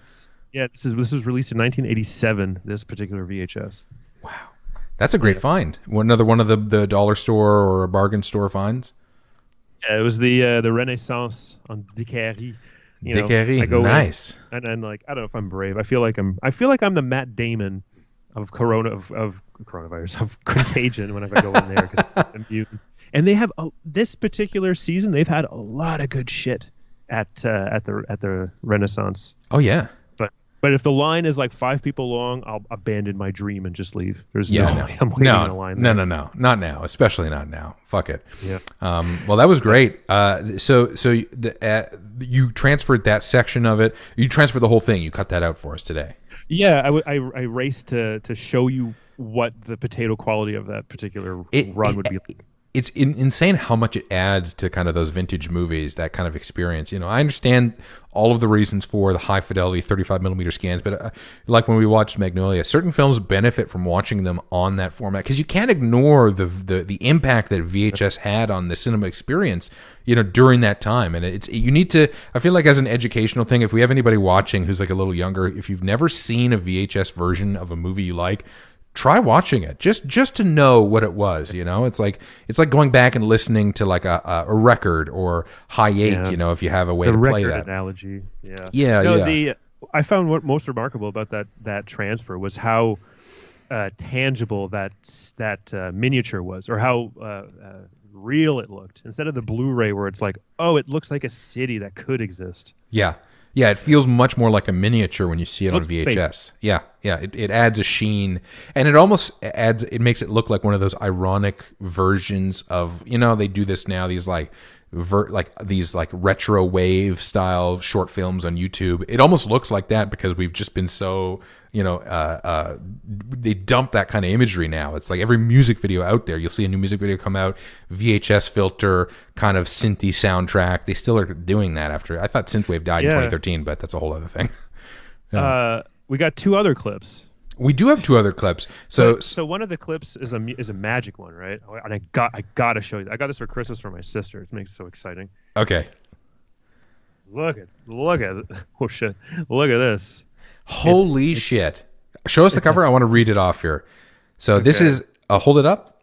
Yeah, this was released in 1987. This particular VHS. Wow, that's a great find. Another one of the dollar store or a bargain store finds. Yeah, it was the Renaissance on Décarie. Nice. And then I don't know if I'm brave. I feel like I'm the Matt Damon of coronavirus of Contagion whenever I go in there because I'm mutant. And they have this particular season. They've had a lot of good shit at the Renaissance. Oh yeah. But if the line is like 5 people long, I'll abandon my dream and just leave. There's no way I'm waiting in a line. No, not now. Especially not now. Fuck it. Yeah. Well, that was great. So you transferred that section of it. You transferred the whole thing. You cut that out for us today. Yeah, I raced to show you what the potato quality of that particular run would be like. It's insane how much it adds to kind of those vintage movies, that kind of experience. I understand all of the reasons for the high fidelity 35 millimeter scans, but like when we watched Magnolia, certain films benefit from watching them on that format because you can't ignore the impact that VHS had on the cinema experience, during that time. And you need to, I feel like as an educational thing, if we have anybody watching who's like a little younger, if you've never seen a VHS version of a movie you like, try watching it just to know what it was. It's like going back and listening to like a record or high 8. Yeah. If you have a way to play that analogy. Yeah. I found what most remarkable about that transfer was how tangible that miniature was, or how real it looked, instead of the Blu-ray where it's like, oh, it looks like a city that could exist. Yeah, it feels much more like a miniature when you see it on VHS. Fake. Yeah, it adds a sheen, and it makes it look like one of those ironic versions of, they do this now, these these retro wave style short films on YouTube. It almost looks like that because we've just been so, they dump that kind of imagery now. It's like every music video out there, you'll see a new music video come out, VHS filter, kind of synthy soundtrack. They still are doing that after. I thought synthwave died in 2013, but that's a whole other thing. We got 2 other clips. We do have 2 other clips. So one of the clips is a magic one, right? And I gotta show you. I got this for Christmas for my sister. It makes it so exciting. Okay. Look at oh shit! Look at this. Holy shit! Show us the cover. I want to read it off here. So this is hold it up.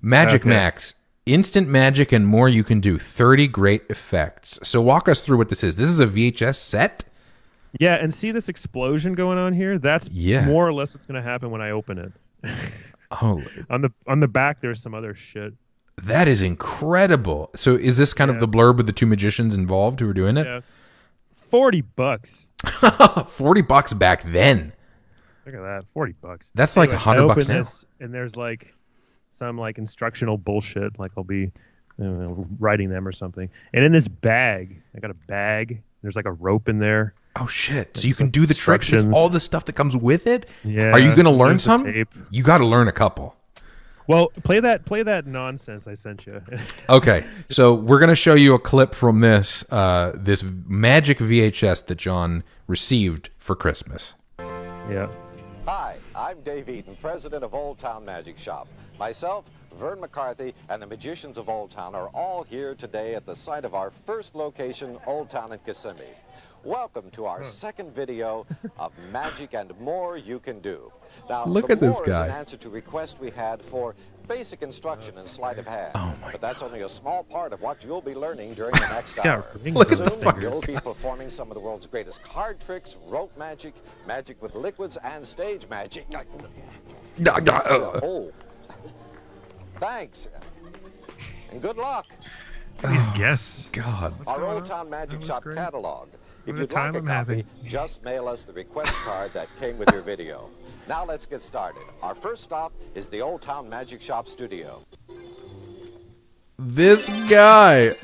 Magic Max. Instant magic and more you can do. 30 great effects. So walk us through what this is. This is a VHS set. Yeah, and see this explosion going on here? That's more or less what's going to happen when I open it. Oh, on the back, there's some other shit. That is incredible. So is this kind of the blurb with the two magicians involved who are doing it? Yeah. $40. $40 back then. Look at that, $40. That's like $100 now. And there's like some like instructional bullshit, like I'll be writing them or something. And in this bag, I got a bag. There's like a rope in there. Oh shit! So you can do the tricks. That's all the stuff that comes with it. Yeah. Are you going to learn some? Tape. You got to learn a couple. Well, play that nonsense I sent you. Okay, so we're going to show you a clip from this magic VHS that John received for Christmas. Yeah. Hi, I'm Dave Eaton, president of Old Town Magic Shop. Myself, Vern McCarthy, and the magicians of Old Town are all here today at the site of our first location, Old Town in Kissimmee. Welcome to our second video of Magic and More You Can Do. Now, look at this more guy. is an answer to a request we had for basic instruction in sleight of hand. Oh my but that's only a small part of what you'll be learning during the next hour. Look at this Soon, fucker. you'll be performing some of the world's greatest card tricks, rope magic, magic with liquids, and stage magic. Oh, thanks, and good luck. Please guess. God. Our Old Town Magic Shop great. catalog. If What a you'd time like a I'm copy, having. just mail us the request card that came with your video. Now let's get started. Our first stop is the Old Town Magic Shop studio. This guy.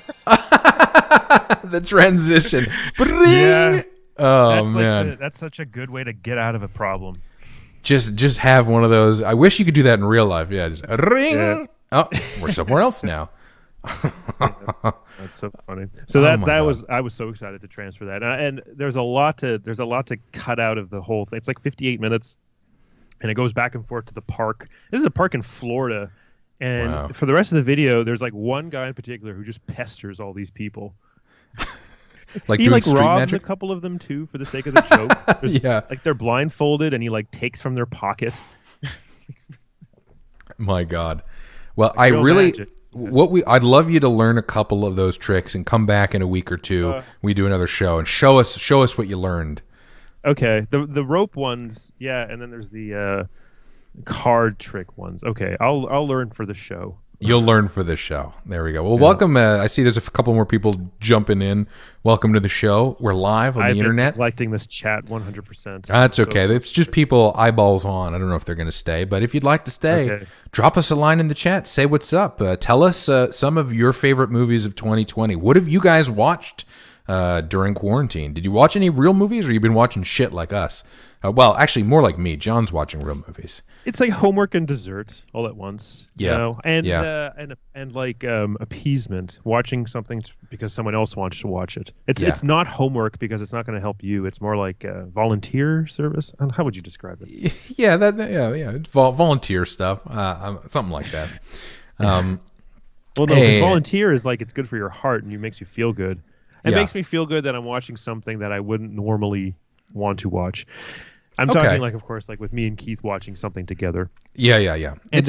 The transition. Yeah. Oh man. That's such a good way to get out of a problem. Just have one of those. I wish you could do that in real life. Yeah, just ring. Yeah. Oh, we're somewhere else now. That's so funny. So I was so excited to transfer that, and there's a lot to cut out of the whole thing. It's like 58 minutes, and it goes back and forth to the park. This is a park in Florida, and Wow. for the rest of the video, there's like one guy in particular who just pesters all these people. Like He doing like street robs magic. a couple of them too for the sake of the joke. Yeah. Like they're blindfolded, and he like takes from their pocket. My God. Well, I real really. magic. I'd love you to learn a couple of those tricks and come back in a week or two. We do another show and show us what you learned. Okay, the rope ones, yeah, and then there's the card trick ones. Okay, I'll learn for the show. You'll learn for the show. There we go. Well, welcome. I see there's a couple more people jumping in. Welcome to the show. We're live on the internet. I've been neglecting this chat 100%. That's okay. It's just people eyeballs on. I don't know if they're going to stay, but if you'd like to stay, Okay. drop us a line in the chat. Say what's up. Tell us some of your favorite movies of 2020. What have you guys watched during quarantine? Did you watch any real movies, or you been watching shit like us? Well, actually, more like me. John's watching real movies. It's like homework and dessert all at once. Yeah. You know? And Yeah. and like appeasement, watching something because someone else wants to watch it. It's Yeah. it's not homework because it's not going to help you. It's more like volunteer service. How would you describe it? Yeah, it's volunteer stuff, something like that. Well, no, Hey. because volunteer is like it's good for your heart and it makes you feel good. It Yeah. makes me feel good that I'm watching something that I wouldn't normally want to watch. I'm Okay. talking like, of course, like with me and Keith watching something together. Yeah. And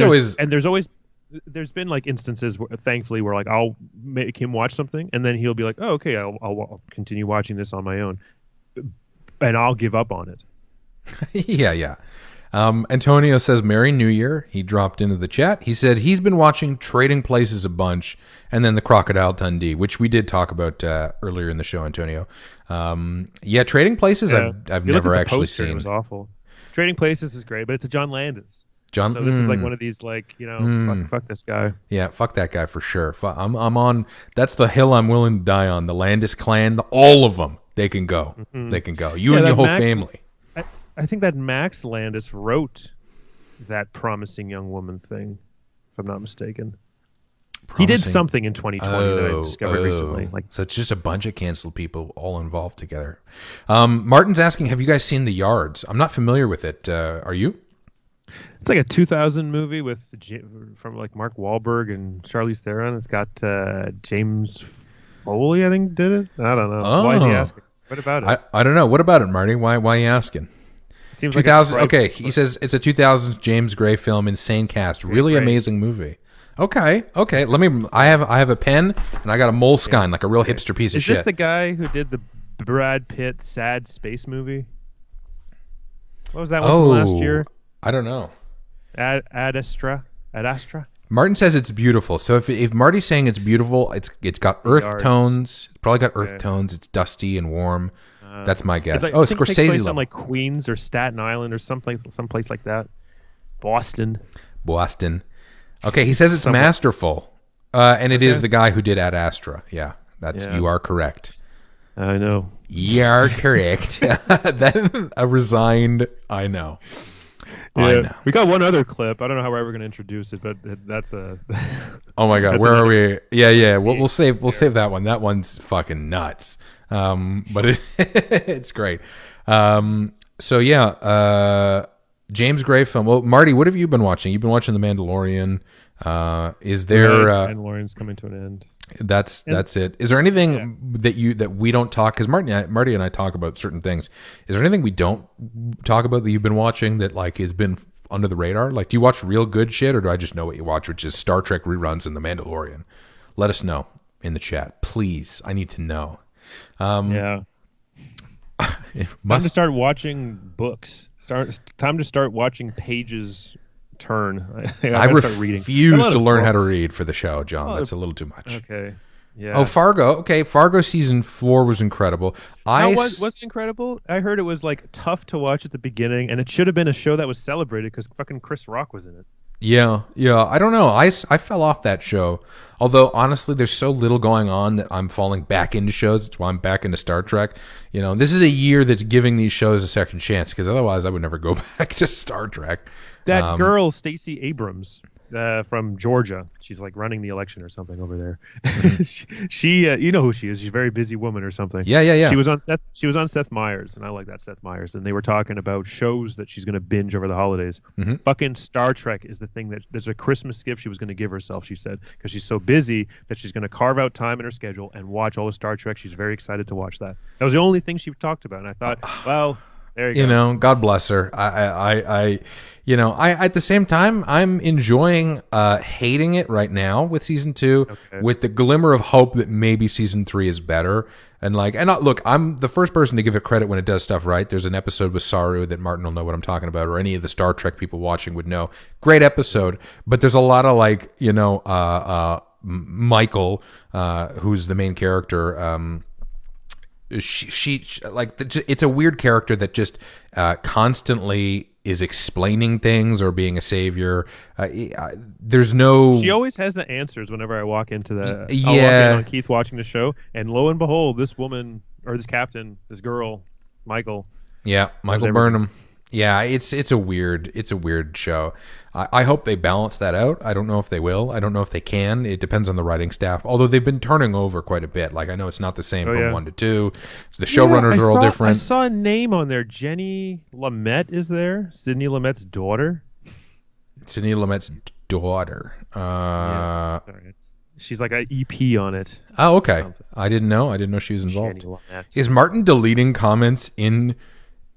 there's been like instances, thankfully, where like I'll make him watch something and then he'll be like, "Oh, okay, I'll continue watching this on my own," and I'll give up on it. yeah. Antonio says Merry New Year. He dropped into the chat. He said he's been watching Trading Places a bunch, and then the Crocodile Dundee, which we did talk about earlier in the show, Antonio. Yeah, Trading Places I've You look never at the actually poster, It seen. was awful. Trading Places is great, but it's a John Landis. John, So this is like one of these like fuck this guy. yeah, fuck that guy for sure. I'm on. That's the hill I'm willing to die on. The Landis clan, all of them, they can go. They can go. You Yeah, and your that whole Max- family. I think that Max Landis wrote that promising young woman thing, if I'm not mistaken. He did Promising- something in 2020 that I discovered recently. Like, So it's just a bunch of canceled people all involved together. Martin's asking, have you guys seen The Yards? I'm not familiar with it. Are you? it's like a 2000 movie with from like Mark Wahlberg and Charlize Theron. It's got James Foley, I think, did it. I don't know. Why is he Oh. asking? What about it? I don't know. What about it, Marty? Why are you asking? It seems like 2000. it's Okay, he says it's a 2000s James Gray film, insane cast, really great. amazing movie. Okay. Let me. I have a pen and I got a Moleskine, like a real hipster piece of Is shit. this the guy who did the Brad Pitt sad space movie? What was that one from last year? I don't know. Ad Astra. Martin says it's beautiful. So if Marty's saying it's beautiful, it's got earth tones. It's probably got earth tones. It's dusty and warm. That's my guess. Like, Scorsese. It takes place on like Queens or Staten Island or someplace like that. Boston. Okay, he says it's masterful, and it is the guy who did Ad Astra. Yeah, you are correct. I know. You're correct. Then a resigned. I know. Yeah, I know. we got one other clip. I don't know how we're ever going to introduce it, but that's a. Oh my God, where are we? Yeah. We'll save that one. That one's fucking nuts. But it's great. So yeah, James Gray film. Well, Marty, what have you been watching? You've been watching The Mandalorian. Is there? Mandalorian's coming to an end. That's it. Is there anything that we don't talk? Because Marty and I talk about certain things. Is there anything we don't talk about that you've been watching that like has been under the radar? Like, do you watch real good shit, or do I just know what you watch, which is Star Trek reruns and The Mandalorian? Let us know in the chat, please. I need to know. It's time to start watching books. Time to start watching pages turn. I refuse to learn how to read for the show, John. That's a little too much. Okay. Yeah. Oh, Fargo. Okay, Fargo season 4 was incredible. Was it incredible? I heard it was like tough to watch at the beginning, and it should have been a show that was celebrated because fucking Chris Rock was in it. Yeah. I don't know. I fell off that show. Although honestly, there's so little going on that I'm falling back into shows. That's why I'm back into Star Trek. You know, this is a year that's giving these shows a second chance, because otherwise I would never go back to Star Trek. That girl, Stacey Abrams, from Georgia, she's like running the election or something over there. she you know who she is? She's a very busy woman or something. Yeah. She was on Seth Meyers, and I like that Seth Meyers. And they were talking about shows that she's going to binge over the holidays. Mm-hmm. Fucking Star Trek is the thing that there's a Christmas gift she was going to give herself. She said, because she's so busy that she's going to carve out time in her schedule and watch all the Star Trek. She's very excited to watch that. That was the only thing she talked about, and I thought, well. There you go. God bless her. I at the same time, I'm enjoying hating it right now with season 2, with the glimmer of hope that maybe season 3 is better. And look, I'm the first person to give it credit when it does stuff right. There's an episode with Saru that Martin will know what I'm talking about, or any of the Star Trek people watching would know. Great episode, but there's a lot of Michael, who's the main character. She it's a weird character that just constantly is explaining things or being a savior. There's no. She always has the answers whenever I walk into the. Yeah. I'll walk in on Keith watching the show, and lo and behold, this woman or this captain, this girl, Michael. Yeah, Michael Burnham. Yeah, it's a weird show. I hope they balance that out. I don't know if they will. I don't know if they can. It depends on the writing staff. Although they've been turning over quite a bit. Like, I know it's not the same from 1 to 2. So the showrunners are all different. I saw a name on there. Jenny Lumet is there. Sidney Lumet's daughter. Sidney Lumet's daughter. Sorry. She's like an EP on it. Oh, okay. I didn't know she was involved. Is Martin deleting comments in?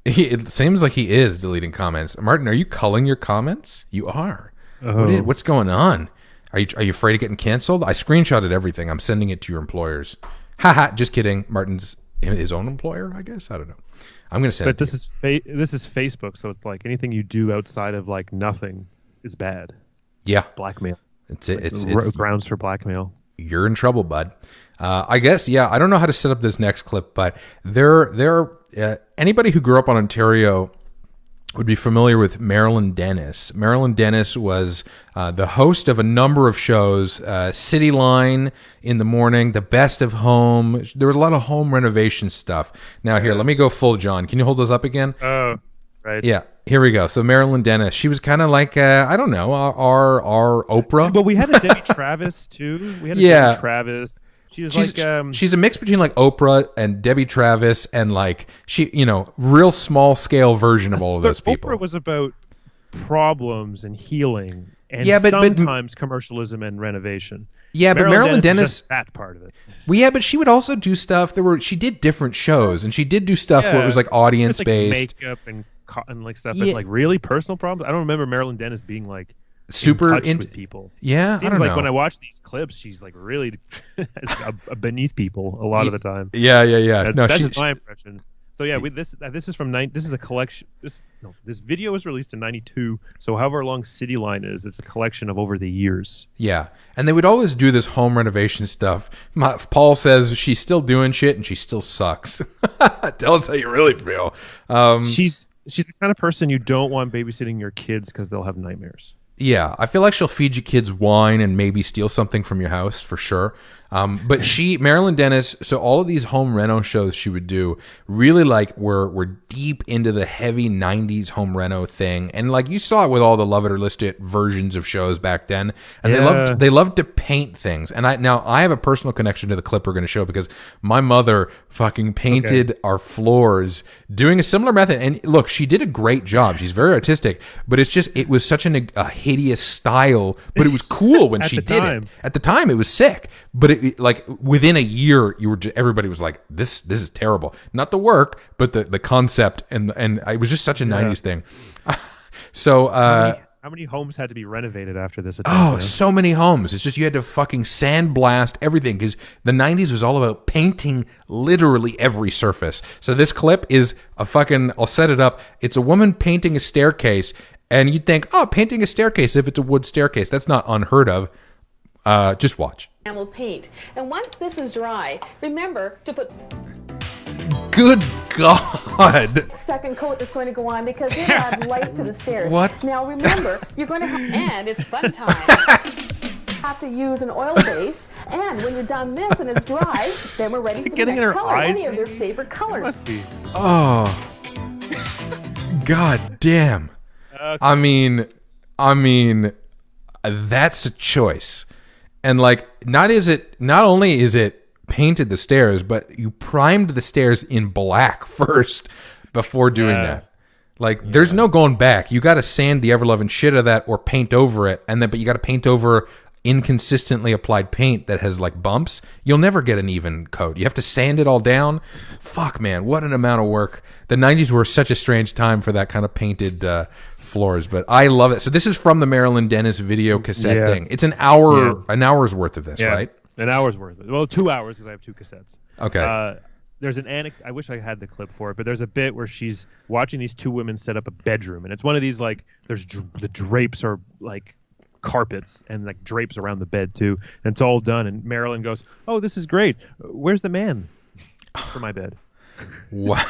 It seems like he is deleting comments. Martin, are you culling your comments? You are. Oh. What's going on? Are you afraid of getting canceled? I screenshotted everything. I'm sending it to your employers. Haha, just kidding. Martin's his own employer, I guess. I don't know. I'm going to send it. But this is Facebook, so it's like anything you do outside of like nothing is bad. Yeah. Blackmail. It's grounds for blackmail. You're in trouble, bud. I guess, yeah. I don't know how to set up this next clip, but anybody who grew up on Ontario would be familiar with Marilyn Dennis. Marilyn Dennis was the host of a number of shows, City Line in the morning, The Best of Home. There was a lot of home renovation stuff. Now, here, let me go full John. Can you hold those up again? Oh, right. Yeah, here we go. So Marilyn Dennis, she was kind of like, I don't know, our Oprah. But we had a Debbie Travis, too. Debbie Travis. She's a mix between like Oprah and Debbie Travis and like real small scale version of all of those people. Oprah was about problems and healing and sometimes commercialism and renovation. Yeah, but Marilyn Dennis, that part of it. Well, yeah, but she would also do stuff. She did different shows, and she did do stuff where it was like audience based, makeup and like stuff. But like really personal problems. I don't remember Marilyn Dennis being like super in touch with people. Yeah, it seems like when I watch these clips, she's like really beneath people a lot of the time. Yeah. That's my impression. So yeah, this is from This is a collection. This video was released in '92. So however long City Line is, it's a collection of over the years. Yeah, and they would always do this home renovation stuff. Paul says she's still doing shit and she still sucks. Tell us how you really feel. She's the kind of person you don't want babysitting your kids because they'll have nightmares. Yeah, I feel like she'll feed you kids wine and maybe steal something from your house for sure. But Marilyn Dennis, so all of these home reno shows she would do really like were deep into the heavy 90s home reno thing. And like you saw it with all the Love It or List It versions of shows back then. And they loved to paint things. And I have a personal connection to the clip we're going to show because my mother fucking painted our floors doing a similar method. And look, she did a great job. She's very artistic, but it was such a hideous style, but it was cool when she did it. At the time, it was sick. But like within a year, everybody was like, "This is terrible." Not the work, but the concept, and it was just such a '90s thing. So, how many homes had to be renovated after this attempt? So many homes. It's just you had to fucking sandblast everything because the '90s was all about painting literally every surface. So this clip is I'll set it up. It's a woman painting a staircase, and you'd think, "Oh, painting a staircase if it's a wood staircase, that's not unheard of." Just watch. Enamel paint. And once this is dry, remember to put Good God. second coat that's going to go on because it'll add light to the stairs. What? Now remember, you're going to and it's fun time. Have to use an oil base, and when you're done this and it's dry, then we're ready for the next color. Any of their favorite colors. Oh. God damn. Okay. I mean, that's a choice. And like, not only is it painted the stairs, but you primed the stairs in black first before doing that. Like, there's no going back. You got to sand the ever-loving shit out of that or paint over it, but you got to paint over inconsistently applied paint that has like bumps. You'll never get an even coat. You have to sand it all down. Fuck, man, what an amount of work. The 90s were such a strange time for that kind of painted floors, but I love it. So this is from the Marilyn Dennis video cassette thing. It's an hour's worth of this, right? An hour's worth. Well, 2 hours because I have two cassettes. Okay. There's an anecdote. I wish I had the clip for it, but there's a bit where she's watching these two women set up a bedroom, and it's one of these like the drapes are like carpets and like drapes around the bed too, and it's all done. And Marilyn goes, "Oh, this is great. Where's the man for my bed?" Wow.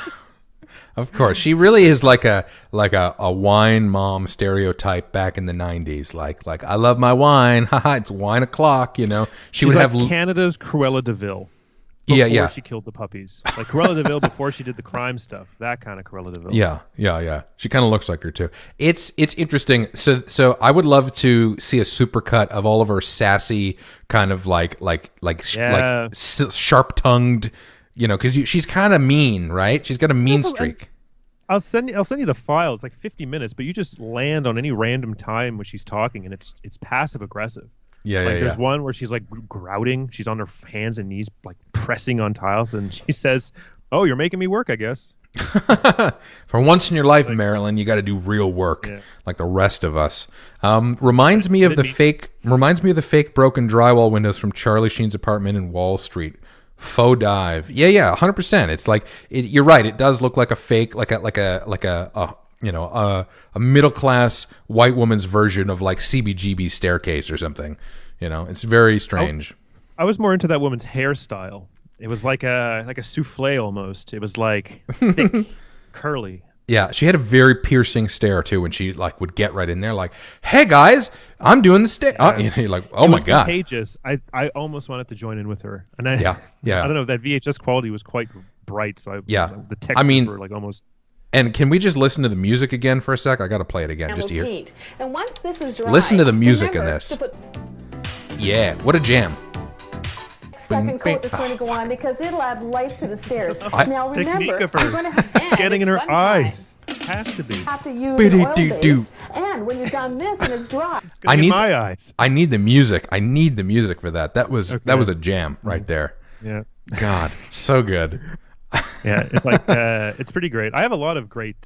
Of course, she really is like a wine mom stereotype back in the 90s. Like I love my wine. Haha, it's wine o'clock. You know, She's would like have Canada's Cruella de Vil. Before she killed the puppies, like Cruella de Vil before she did the crime stuff. That kind of Cruella de Vil. Yeah. She kind of looks like her too. It's interesting. So I would love to see a supercut of all of her sassy kind of like sharp tongued. You know, because she's kind of mean, right? She's got a mean streak. I'll send you the file. It's like 50 minutes, but you just land on any random time when she's talking, and it's passive aggressive. There's one where she's like grouting. She's on her hands and knees, like pressing on tiles, and she says, "Oh, you're making me work, I guess." For once in your life, Marilyn, you got to do real work, like the rest of us. Reminds me of the fake broken drywall windows from Charlie Sheen's apartment in Wall Street. Faux dive. Yeah, 100%. It's like you're right. It does look like a fake, like a middle class white woman's version of like CBGB staircase or something. You know, it's very strange. I was more into that woman's hairstyle. It was like a souffle almost. It was like thick, curly. Yeah, she had a very piercing stare too when she like would get right in there, like, "Hey guys, I'm doing the stare." You're like, "Oh my god!" Contagious. I almost wanted to join in with her, and I don't know. That VHS quality was quite bright, so the textures were like almost. And can we just listen to the music again for a sec? I got to play it again just to hear. And once this is dry, listen to the music in this. Yeah, what a jam! Second coat that's going to go on because it'll add light to the stairs. Now remember, you're going to have it's getting in her eyes. It has to be. Have to use an oil base, and when you're done this and it's dry, it's going to be my eyes. I need the music. I need the music for that. That was a jam right there. Yeah. God, so good. Yeah, it's like it's pretty great. I have a lot of great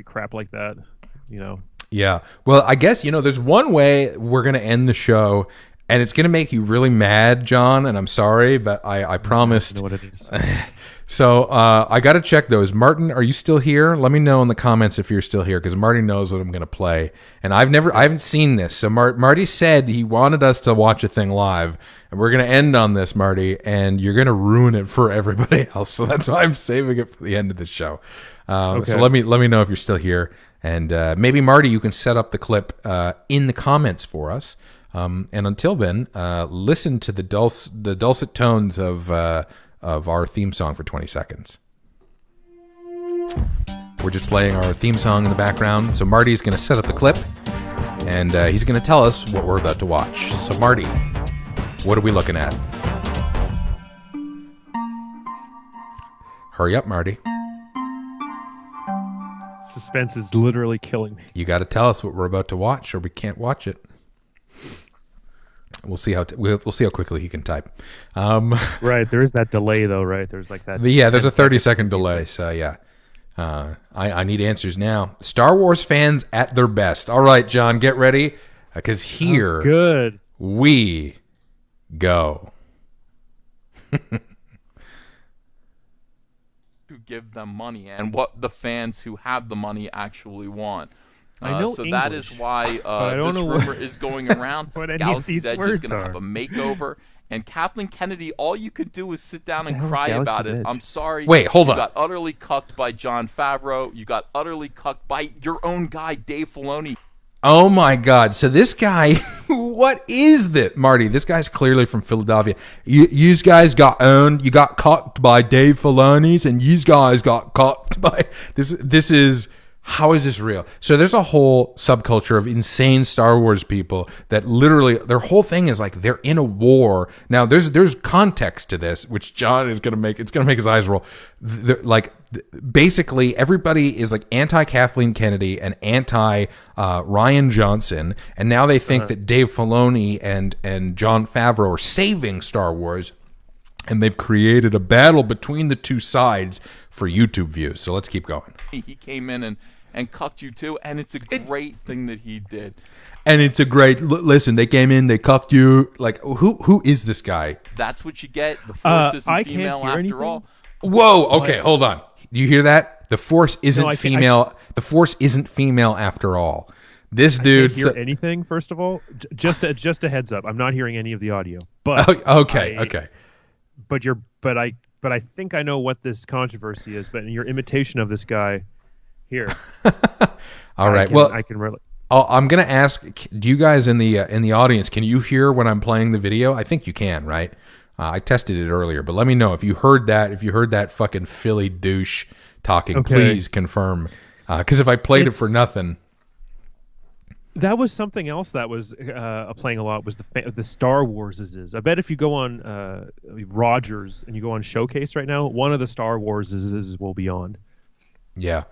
crap like that. You know. Yeah. Well, I guess there's one way we're gonna end the show. And it's going to make you really mad, John, and I'm sorry, but I promised. I know what it is. So I got to check those. Martin, are you still here? Let me know in the comments if you're still here, because Marty knows what I'm going to play. And I haven't seen this. So Marty said he wanted us to watch a thing live, and we're going to end on this, Marty, and you're going to ruin it for everybody else. So that's why I'm saving it for the end of the show. Okay. So let me know if you're still here, and maybe Marty, you can set up the clip in the comments for us. And until then, listen to the dulcet tones of our theme song for 20 seconds. We're just playing our theme song in the background. So Marty's going to set up the clip, and he's going to tell us what we're about to watch. So Marty, what are we looking at? Hurry up, Marty. Suspense is literally killing me. You got to tell us what we're about to watch, or we can't watch it. We'll see how we'll see how quickly he can type. Right, there is that delay though, right? There's like that. Yeah, there's a 30-second delay. So yeah, I need answers now. Star Wars fans at their best. All right, John, get ready, because here good we go. To give them money and what the fans who have the money actually want. I know so English, that is why I don't this know rumor is going around. what any of Galaxy's these Edge is words going to have are. a makeover, and Kathleen Kennedy, all you could do is sit down and hell is cry Galaxy's about it. Edge? I'm sorry. Wait, hold on. You got utterly cucked by Jon Favreau. You got utterly cucked by your own guy, Dave Filoni. Oh my God! So this guy, what is this, Marty? This guy's clearly from Philadelphia. You guys got owned. You got cocked by Dave Filoni's, and you guys got cocked by this. This is. How is this real? So there's a whole subculture of insane Star Wars people that literally their whole thing is like they're in a war. Now there's context to this, which John is gonna make. It's gonna make his eyes roll. Basically everybody is like anti Kathleen Kennedy and anti Ryan Johnson, and now they think that Dave Filoni and Jon Favreau are saving Star Wars, and they've created a battle between the two sides for YouTube views. So let's keep going. He came in and cucked you too, and it's a great thing that he did. And it's a great listen. They came in, they cucked you. Like who is this guy? That's what you get. The Force isn't I female can't hear after anything. all. Whoa. Okay, hold on. Do you hear that? The Force isn't I can't- female. The Force isn't female after all. This I dude. can't hear anything. First of all, just a heads up. I'm not hearing any of the audio. But okay. But I think I know what this controversy is. But in your imitation of this guy, here. All right. I can really. I'm gonna ask. Do you guys in the audience, can you hear when I'm playing the video? I think you can, right? I tested it earlier, but let me know if you heard that. If you heard that fucking Philly douche talking, Okay. please confirm. Because if I played it for nothing. That was something else that was playing a lot was the Star Wars is. I bet if you go on Rogers and you go on Showcase right now, one of the Star Wars is will be on. Yeah.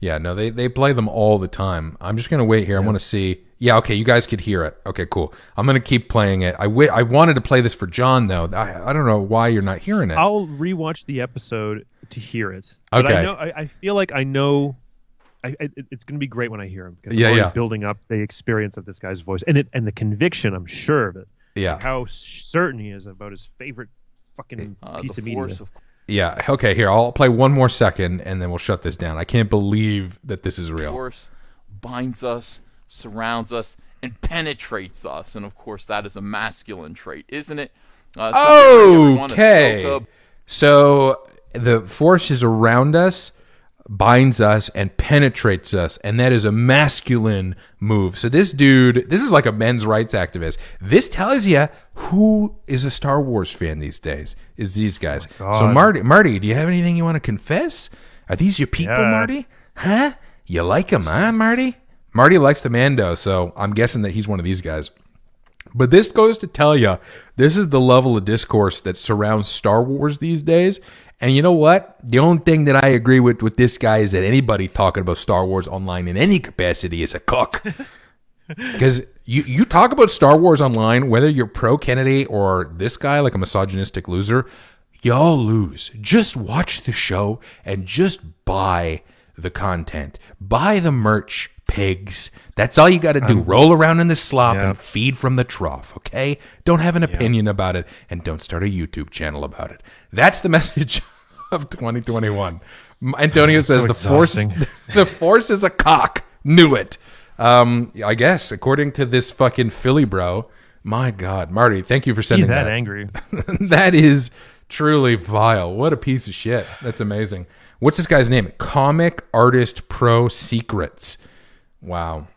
No, they play them all the time. I'm just gonna wait here. I want to see. Yeah, okay, you guys could hear it. Okay, cool. I'm gonna keep playing it. I wanted to play this for John though. I don't know why you're not hearing it. I'll rewatch the episode to hear it. But Okay. I feel like I know. It's going to be great when I hear him because Yeah, I'm already yeah. building up the experience of this guy's voice and the conviction. I'm sure of it. Yeah. Like how certain he is about his favorite fucking piece The of media. Force, of Yeah. Okay. Here, I'll play one more second, and then we'll shut this down. I can't believe that this is real. course, binds us, surrounds us, and penetrates us. And of course, that is a masculine trait, isn't it? Okay. So the Force is around us, binds us, and penetrates us, and that is a masculine move. So this dude, this is like a men's rights activist. This tells you who is a Star Wars fan these days, is these guys. So Marty, do you have anything you want to confess? Are these your people, Yeah. Marty? Huh? You like them, huh, Marty? Marty likes the Mando, so I'm guessing that he's one of these guys. But this goes to tell you, this is the level of discourse that surrounds Star Wars these days. And you know what? The only thing that I agree with this guy is that anybody talking about Star Wars online in any capacity is a cook. Because you talk about Star Wars online, whether you're pro-Kennedy or this guy, like a misogynistic loser, y'all lose. Just watch the show and just buy the content. Buy the merch, pigs. That's all you got to do. Roll around in the slop and feed from the trough, okay? Don't have an opinion about it, and don't start a YouTube channel about it. That's the message of 2021. Antonio says So the force is a cock. Knew it. I guess according to this fucking Philly bro. My God, Marty, thank you for sending that that. angry. That is truly vile. What a piece of shit. That's amazing. What's this guy's name? Comic Artist Pro Secrets. Wow.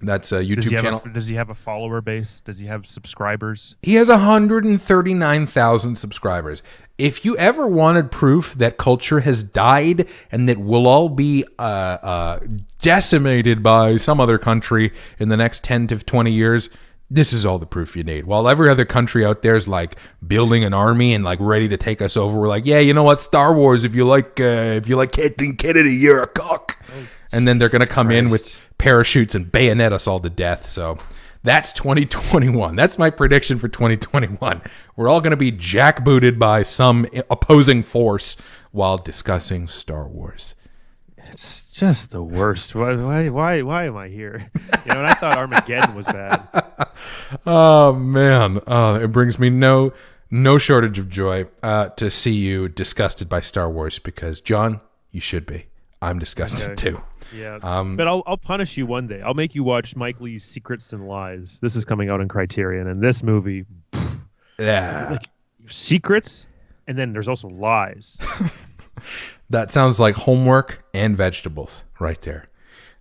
That's a YouTube channel. Does he have a follower base? Does he have subscribers? He has 139,000 subscribers. If you ever wanted proof that culture has died and that we'll all be decimated by some other country in the next 10 to 20 years, this is all the proof you need. While every other country out there is like building an army and like ready to take us over, we're like, yeah, you know what, Star Wars, if you like Kathleen Kennedy, you're a cock. And then they're going to come in with parachutes and bayonet us all to death. So that's 2021. That's my prediction for 2021. We're all going to be jackbooted by some opposing force while discussing Star Wars. It's just the worst. Why am I here? You know, and I thought Armageddon was bad. Oh man, it brings me no shortage of joy to see you disgusted by Star Wars, because John, you should be. I'm disgusted too. Yeah, but I'll punish you one day. I'll make you watch Mike Leigh's Secrets and Lies. This is coming out on Criterion, and this movie, yeah, like secrets, and then there's also lies. That sounds like homework and vegetables right there.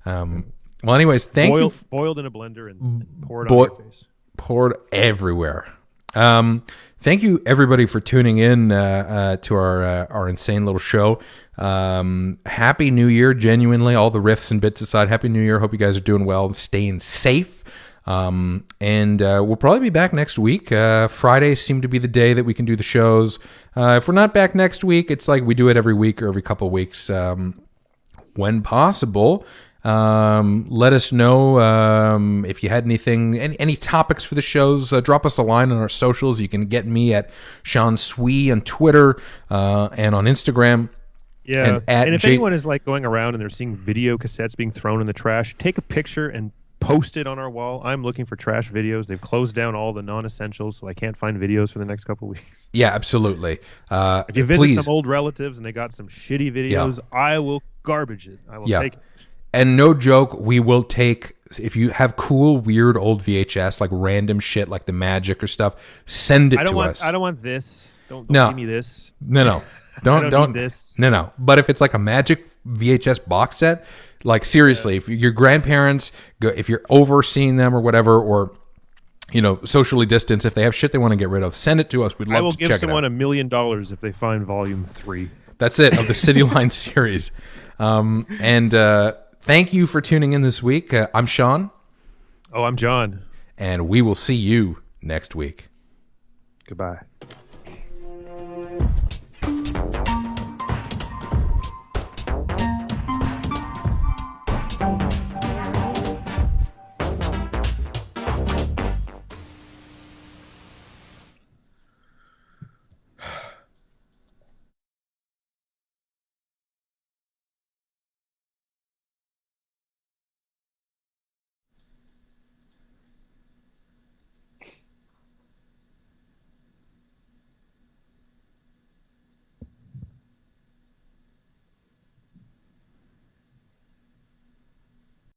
Well, anyways, thank you. Boiled in a blender and poured on your face. Poured everywhere. Thank you, everybody, for tuning in to our insane little show. Happy New Year, genuinely, all the riffs and bits aside. Happy New Year. Hope you guys are doing well, staying safe. And we'll probably be back next week. Fridays seem to be the day that we can do the shows. If we're not back next week, it's like we do it every week or every couple of weeks when possible. Let us know if you had any topics for the shows. Drop us a line on our socials. You can get me at Sean Swee on Twitter and on Instagram. Yeah, and if anyone is like going around and they're seeing video cassettes being thrown in the trash, take a picture and post it on our wall. I'm looking for trash videos. They've closed down all the non-essentials, so I can't find videos for the next couple of weeks. Yeah, absolutely. If you visit some old relatives and they got some shitty videos, I will garbage it. I will take it. And no joke, we will take, if you have cool, weird old VHS, like random shit like The Magic or stuff, send it to us. I don't want this. Don't give me this. No. Don't need this. No. But if it's like a Magic VHS box set, like seriously, if your grandparents go, if you're overseeing them or whatever, or socially distance, if they have shit they want to get rid of, send it to us. We'd love to check it out. I will give someone $1 million if they find Volume 3. That's it, of the City Line series. And thank you for tuning in this week. I'm Sean. Oh, I'm John. And we will see you next week. Goodbye.